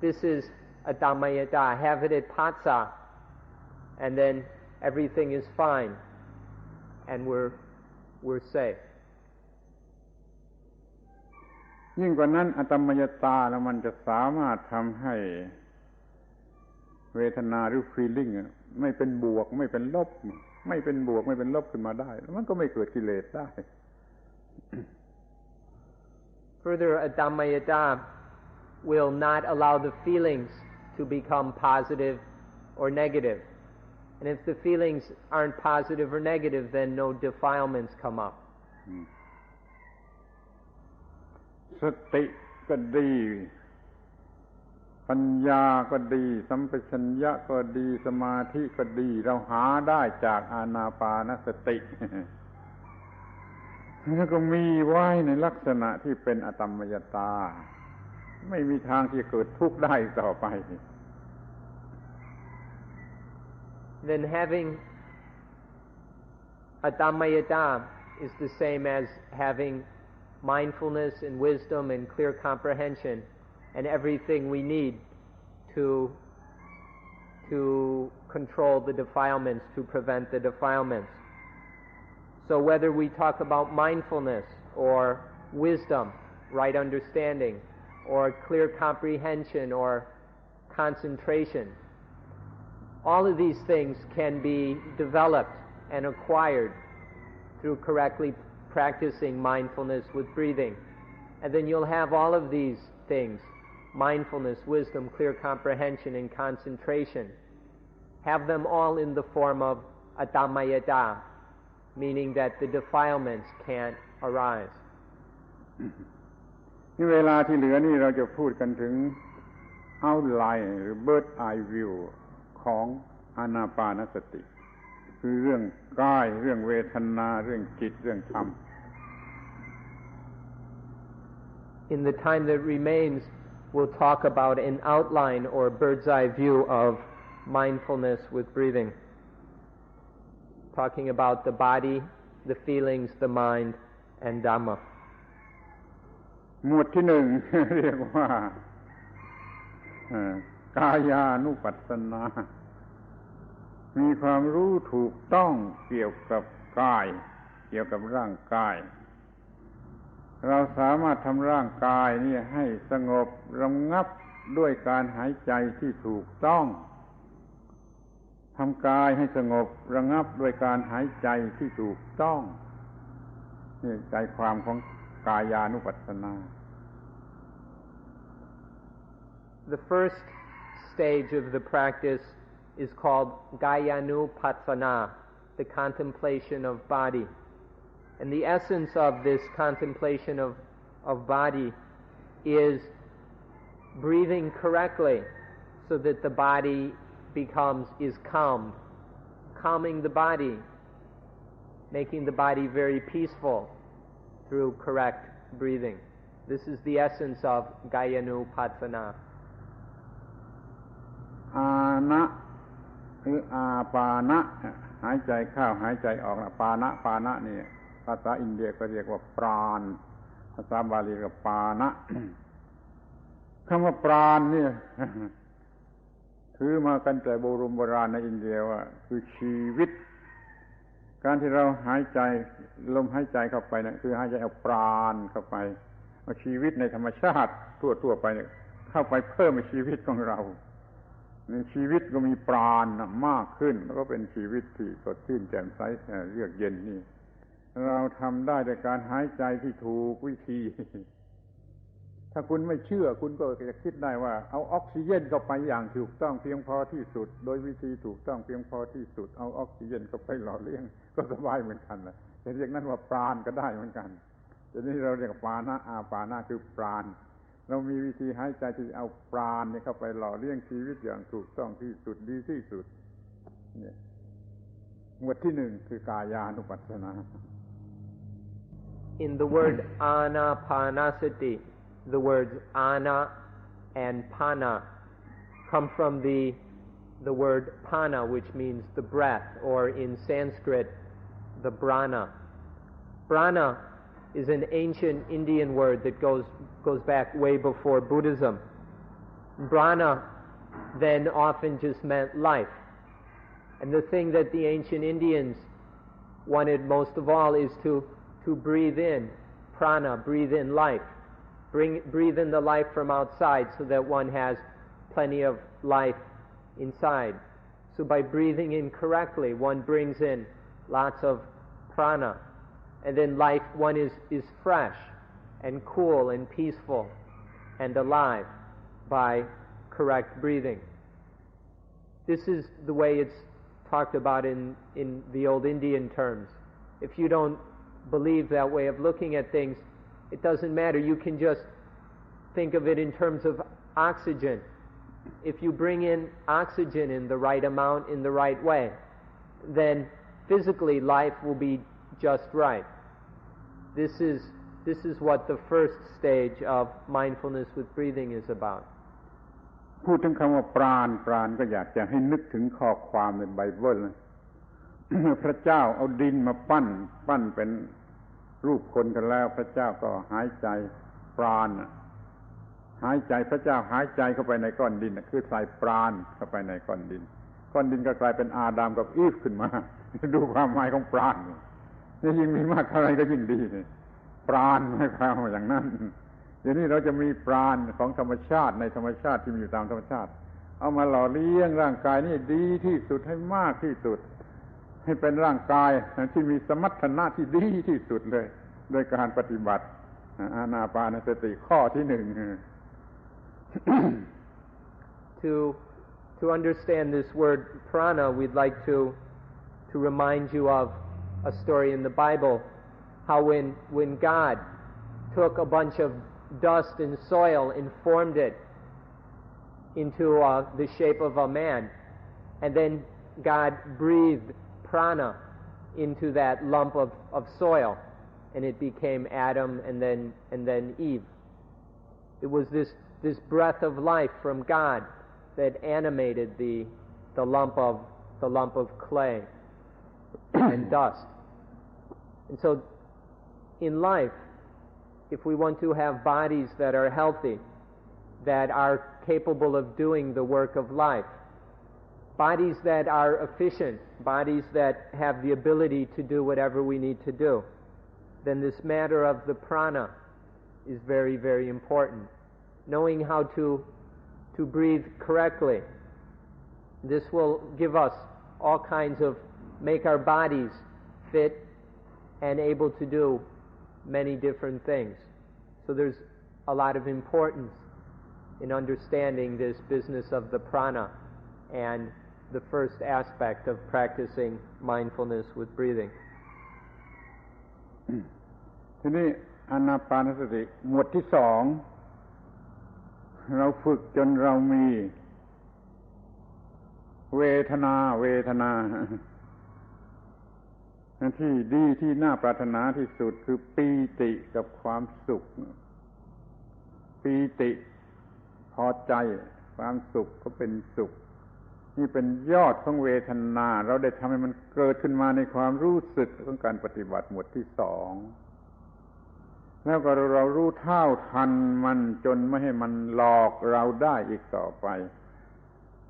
This is a Dhammayata. Have it at patsa, and then everything is fine, and we're safe. ยิ่งกว่านั้นอตัมมยตาแล้วมันจะสามารถทำให้เวทนาหรือ feeling ไม่เป็นบวกไม่เป็นลบไม่เป็นบวกไม่เป็นลบขึ้นมาได้แล้วมันก็ไม่เกิดกิเลสได้ Further, a Dhammayata will not allow the feelings to become positive or negative. And if the feelings aren't positive or negative, then no defilements come up. สติก็ดีปัญญาก็ดีสัมปชัญญะก็ดีสมาธิก็ดีเราหาได้จากอานาปานสติ แล้วก็มีไว้ในลักษณะที่เป็นอตัมมยตาไม่มีทางที่จะเกิดทุกข์ได้ต่อไป Then having a Dhammayata is the same as having mindfulness and wisdom and clear comprehension and everything we need to control the defilements, to prevent the defilements. So whether we talk about mindfulness or wisdom, right understanding, or clear comprehension or concentration, all of these things can be developed and acquired through correctly practicing mindfulness with breathing. And then you'll have all of these things, mindfulness, wisdom, clear comprehension, and concentration, have them all in the form of a Dhammayata, meaning that the defilements can't arise. นี่เวลาที่เหลือนี่เราจะพูดกันถึง outline หรือ bird eye view ของอานาปานสติคือเรื่องกายเรื่องเวทนาเรื่องจิตเรื่องธรรม In the time that remains, we'll talk about an outline or bird's eye view of mindfulness with breathing, talking about the body, the feelings, the mind, and Dhamma. หมวดที่หนึ่ง เรียกว่า กายานุปัสสนามีความรู้ถูกต้องเกี่ยวกับกายเกี่ยวกับร่างกาย เราสามารถทำร่างกายนี่ให้สงบระงับด้วยการหายใจที่ถูกต้องทำกายให้สงบระงับด้วยการหายใจที่ถูกต้องนี่ใจความของกายานุปัสสนา The first stage of the practice is called Gayanupassana, the contemplation of body. And the essence of this contemplation of body is breathing correctly so that the body is calmed, calming the body, making the body very peaceful through correct breathing. This is the essence of Gayanupassana. อานะหรืออาปานะหายใจเข้าหายใจออกปานะนี่ภาษาอินเดียก็เรียกว่าปราณภาษาบาลีก็ปานะคำว่าปราณนี่ถือมากันแต่โบราณในอินเดียว่าคือชีวิตการที่เราหายใจลมหายใจเข้าไปนะคือหายใจเอาปราณเข้าไปเอาชีวิตในธรรมชาติทั่วไปเข้าไปเพิ่มชีวิตของเราชีวิตก็มีปราณมากขึ้นแล้วก็เป็นชีวิตที่สดชื่นแจ่มใสเยือกเย็นนี่เราทำได้ด้วยการหายใจที่ถูกวิธีถ้าคุณไม่เชื่อคุณก็จะคิดได้ว่าเอาออกซิเจนเข้าไปอย่างถูกต้องเพียงพอที่สุดโดยวิธีถูกต้องเพียงพอที่สุดเอาออกซิเจนเข้าไปหล่อเลี้ยงก็สบายเหมือนกันแหละจะเรียกนั้นว่าปราณก็ได้เหมือนกันแต่นี่เราเรียกปานะอาปานะคือปราณเรามีวิธีหายใจที่เอาปราณเข้าไปหล่อเลี้ยงชีวิตอย่างถูกต้องที่สุดดีที่สุดเนี่ยหมวดที่หนึ่งคือกายานุปัสสนา In the word anapanasati, the words ana and pana come from the word pana, which means the breath, or in Sanskrit, the prana. Prana is an ancient Indian word that goes back way before Buddhism. Prana then often just meant life. And the thing that the ancient Indians wanted most of all is to breathe in prana, breathe in life. Breathe in the life from outside so that one has plenty of life inside. So by breathing in correctly, one brings in lots of prana. And then life, one is fresh and cool and peaceful and alive by correct breathing. This is the way it's talked about in the old Indian terms. If you don't believe that way of looking at things, it doesn't matter. You can just think of it in terms of oxygen. If you bring in oxygen in the right amount, in the right way, then physically life will be just right. This is what the first stage of mindfulness with breathing is about. พูดถึงคำว่าปราณก็อยากจะให้นึกถึงข้อความในไบเบิล พระเจ้าเอาดินมาปั้นเป็นรูปคนกันแล้วพระเจ้าก็หายใจปราณหายใจพระเจ้าหายใจเข้าไปในก้อนดินคือใส่ปราณเข้าไปในก้อนดินก็กลายเป็นอาดัมกับอีฟขึ้นมา ดูความหมายของปราณนี่ยิ่งมีมากเท่าไรก็ยิ่งดีปราณหมายความว่าอย่างนั้นเดี๋ยวนี้เราจะมีปราณของธรรมชาติในธรรมชาติที่มีอยู่ตามธรรมชาติเอามาหล่อเลี้ยงร่างกายนี่ดีที่สุดให้มากที่สุดให้เป็นร่างกายที่มีสมรรถนะที่ดีที่สุดเลยโดยการปฏิบัติอานาปานสติข้อที่หนึ่ง To understand this word prana, we'd like to remind you of a story in the Bible, how when God took a bunch of dust and soil and formed it into the shape of a man, and then God breathed prana into that lump of soil, and it became Adam and then Eve. It was this breath of life from God that animated the lump of clay and dust. And so in life, if we want to have bodies that are healthy, that are capable of doing the work of life, bodies that are efficient, bodies that have the ability to do whatever we need to do, then this matter of the prana is very, very important. Knowing how to breathe correctly. This will give us all kinds of, make our bodies fit and able to do many different things. So there's a lot of importance in understanding this business of the prana and the first aspect of practicing mindfulness with breathing. ทีนี้อานาปานสติหมวดที่สองเราฝึกจนเรามีเวทนาที่ดีที่น่าปรารถนาที่สุดคือปีติกับความสุขปีติพอใจความสุขก็เป็นสุขนี่เป็นยอดของเวทนาเราได้ทำให้มันเกิดขึ้นมาในความรู้สึกของการปฏิบัติหมวดที่สองแล้วก็เรารู้เท่าทันมันจนไม่ให้มันหลอกเราได้อีกต่อไป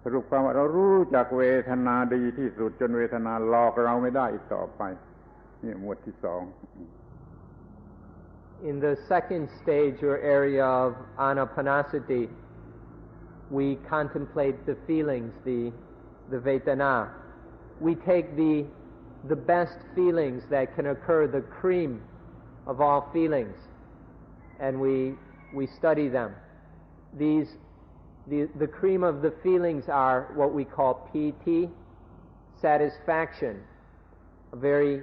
สรุปความว่าเรารู้จักเวทนาดีที่สุดจนเวทนาหลอกเราไม่ได้อีกต่อไปนี่หมวดที่สอง In the second stage or area of anapanasati, we contemplate the feelings, the vedana. We take the best feelings that can occur, the cream of all feelings, and we study them. The cream of the feelings are what we call piti, satisfaction, a very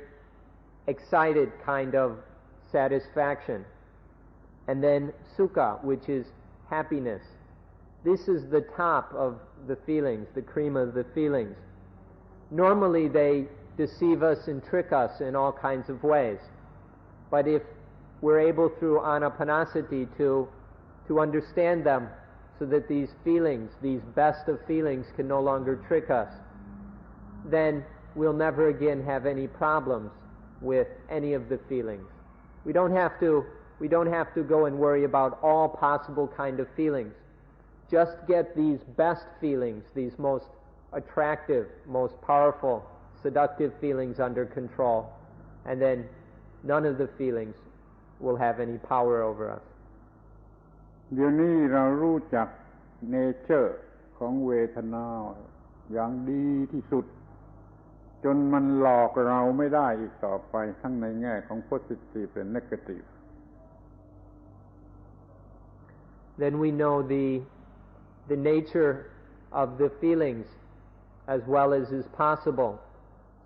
excited kind of satisfaction, and then sukha, which is happiness. This is the top of the feelings, the cream of the feelings. Normally they deceive us and trick us in all kinds of ways, but if we're able through anapanasati to understand them so that these feelings, these best of feelings, can no longer trick us, then we'll never again have any problems with any of the feelings. We don't have to go and worry about all possible kind of feelings. Just get these best feelings, these most attractive, most powerful, seductive feelings under control, and then none of the feelings will have any power over us. เดี๋ยวนี้เรารู้จักเนเจอร์ของเวทนาอย่างดีที่สุดจนมันหลอกเราไม่ได้อีกต่อไปทั้งในแง่ของ positive และ negative. Then we know the nature of the feelings as well as is possible,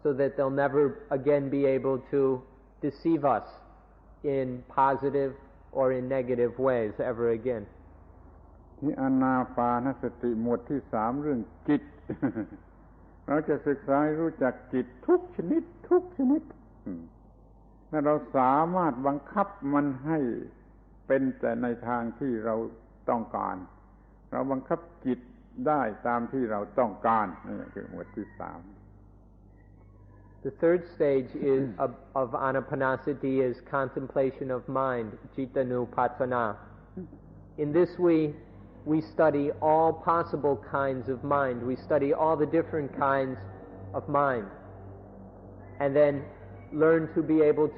so that they'll never again be able to deceive us in positive or in negative ways ever again. ที่อานาปานสติหมวดที่สามเรื่องจิต เราจะศึกษาให้รู้จักจิตทุกชนิดและเราสามารถบังคับมันให้เป็นแต่ในทางที่เราต้องการเราบังคับจิตได้ตามที่เราต้องการนี่คือหมวดที่สาม The third stage of anapanasati is contemplation of mind, cittanupassana. In this we study all possible kinds of mind. We study all the different kinds of mind, and then learn to be able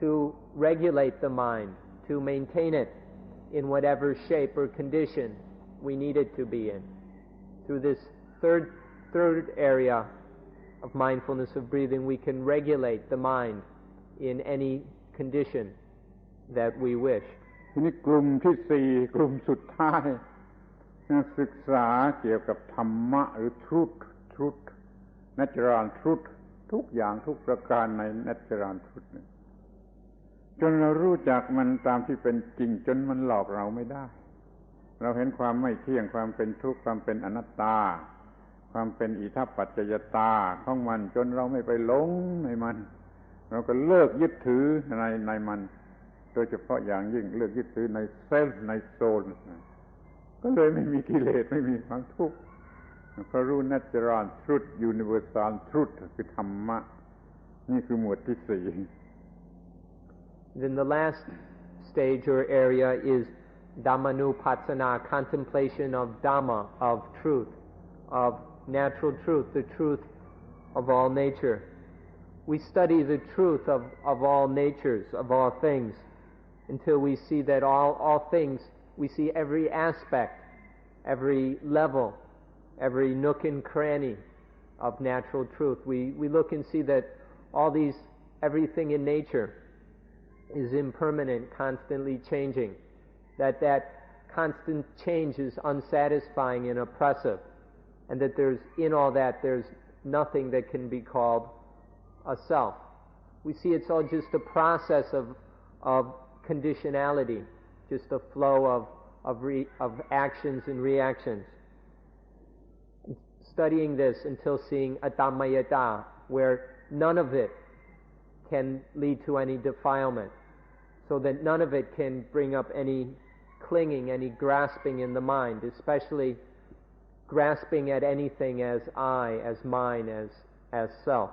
to regulate the mind, to maintain it in whatever shape or condition we need it to be in. Through this third area of mindfulness of breathing, we can regulate the mind in any condition that we wish. ทีนี้กลุ่มที่สี่กลุ่มสุดท้ายศึกษาเกี่ยวกับธรรมะหรือ truth natural truth ทุกอย่างทุกประการใน natural truth จนเรารู้จักมันตามที่เป็นจริงจนมันหลอกเราไม่ได้เราเห็นความไม่เที่ยงความเป็นทุกข์ความเป็นอนัตตาความเป็นอิทัปปัจจยตาของมันจนเราไม่ไปหลงในมันเราก็เลิกยึดถือในมันโดยเฉพาะอย่างยิ่งเลิกยึดถือในเซลฟ์ในโซลก็เลยไม่มีกิเลสไม่มีความทุกข์เพราะรู้ natural truth universal truth คือธรรมะนี่คือหมวดที่สี่ Then the last stage or area is Dhammanupassana, contemplation of Dhamma, of truth, of natural truth, the truth of all nature. We study the truth of all natures, of all things, until we see that all things, we see every aspect, every level, every nook and cranny of natural truth. We look and see that everything in nature is impermanent, constantly changing, that constant change is unsatisfying and oppressive, and that in all that there's nothing that can be called a self. We see it's all just a process of conditionality, just a flow of actions and reactions. Studying this until seeing atamayata, where none of it can lead to any defilement, so that none of it can bring up any clinging, any grasping in the mind, especially grasping at anything as I, as mine, as self.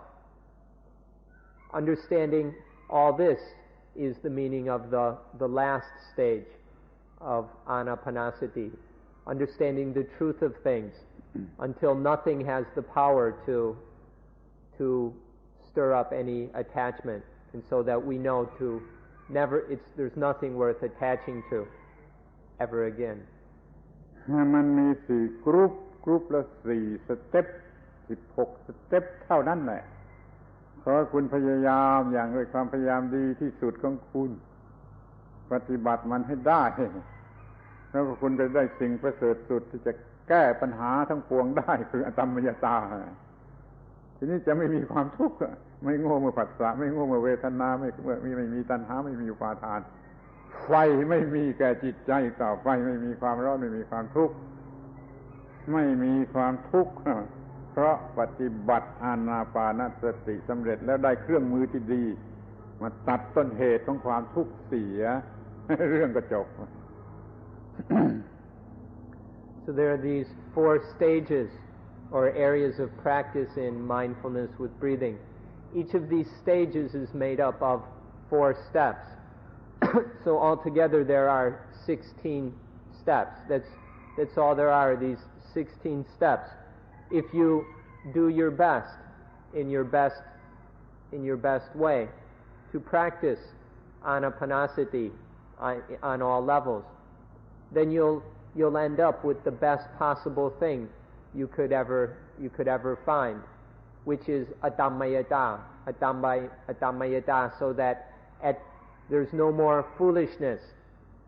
Understanding all this is the meaning of the last stage of anapanasati, understanding the truth of things until nothing has the power to stir up any attachment, and so that we know there's nothing worth attaching to ever again. มันมี4กรุ๊ปละ4สเต็ป16สเต็ปเท่านั้นแหละขอคุณพยายามอย่างด้วยความพยายามดีที่สุดของคุณปฏิบัติมันให้ได้แล้วก็คุณจะได้สิ่งประเสริฐสุดที่จะแก้ปัญหาทั้งปวงได้คืออตัมมยตาทีนี้จะไม่มีความทุกข์ไม่โง่เมื่อผัสสะไม่โง่เมื่อเวทนาไม่มีตัณหาไม่มีอุปาทานไฟไม่มีแก่จิตใจต่อไปไม่มีความร้อนไม่มีความทุกข์ไม่มีความทุกข์เพราะปฏิบัติอานาปานสติสำเร็จแล้วได้เครื่องมือที่ดีมาตัดต้นเหตุของความทุกข์เสียเรื่องก็จบ So there are these 4 stages or areas of practice in mindfulness with breathing. Each of these stages is made up of 4 steps. So altogether there are 16 steps. That's all there are, these 16 steps. If you do your best in your best way to practice anapanasati on all levels, then you'll end up with the best possible thing you could ever find, which is atamayata, so that there's no more foolishness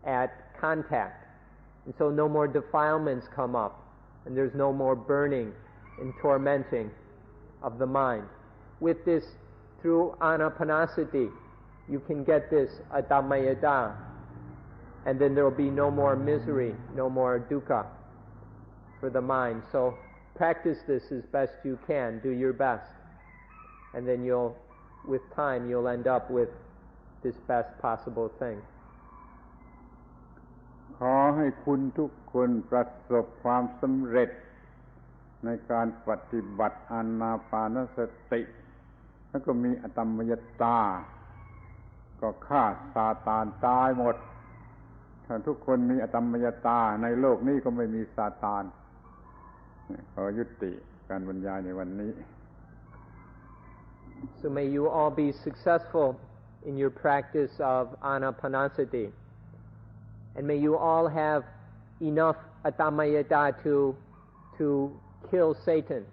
at contact, and so no more defilements come up, and there's no more burning and tormenting of the mind. With this, through anapanasati, you can get this atamayata, and then there will be no more misery, no more dukkha for the mind. So practice this as best you can, do your best, and then with time you'll end up with this best possible thing. ขอให้คุณทุกคนประสบความสำเร็จในการปฏิบัติอานาปานสติแล้วก็มีอตัมมยตาก็ฆ่าซาตานตายหมดถ้าทุกคนมีอตัมมยตาในโลกนี้ก็ไม่มีซาตานขอยุติการบรรยายในวันนี้ So may you all be successful in your practice of anapanasati, and may you all have enough atamayata to kill Satan.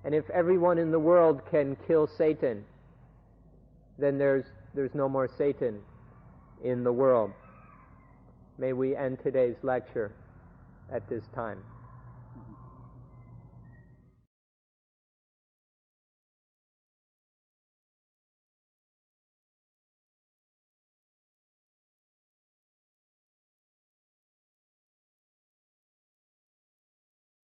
And if everyone in the world can kill Satan, then there's no more Satan in the world. May we end today's lecture at this time.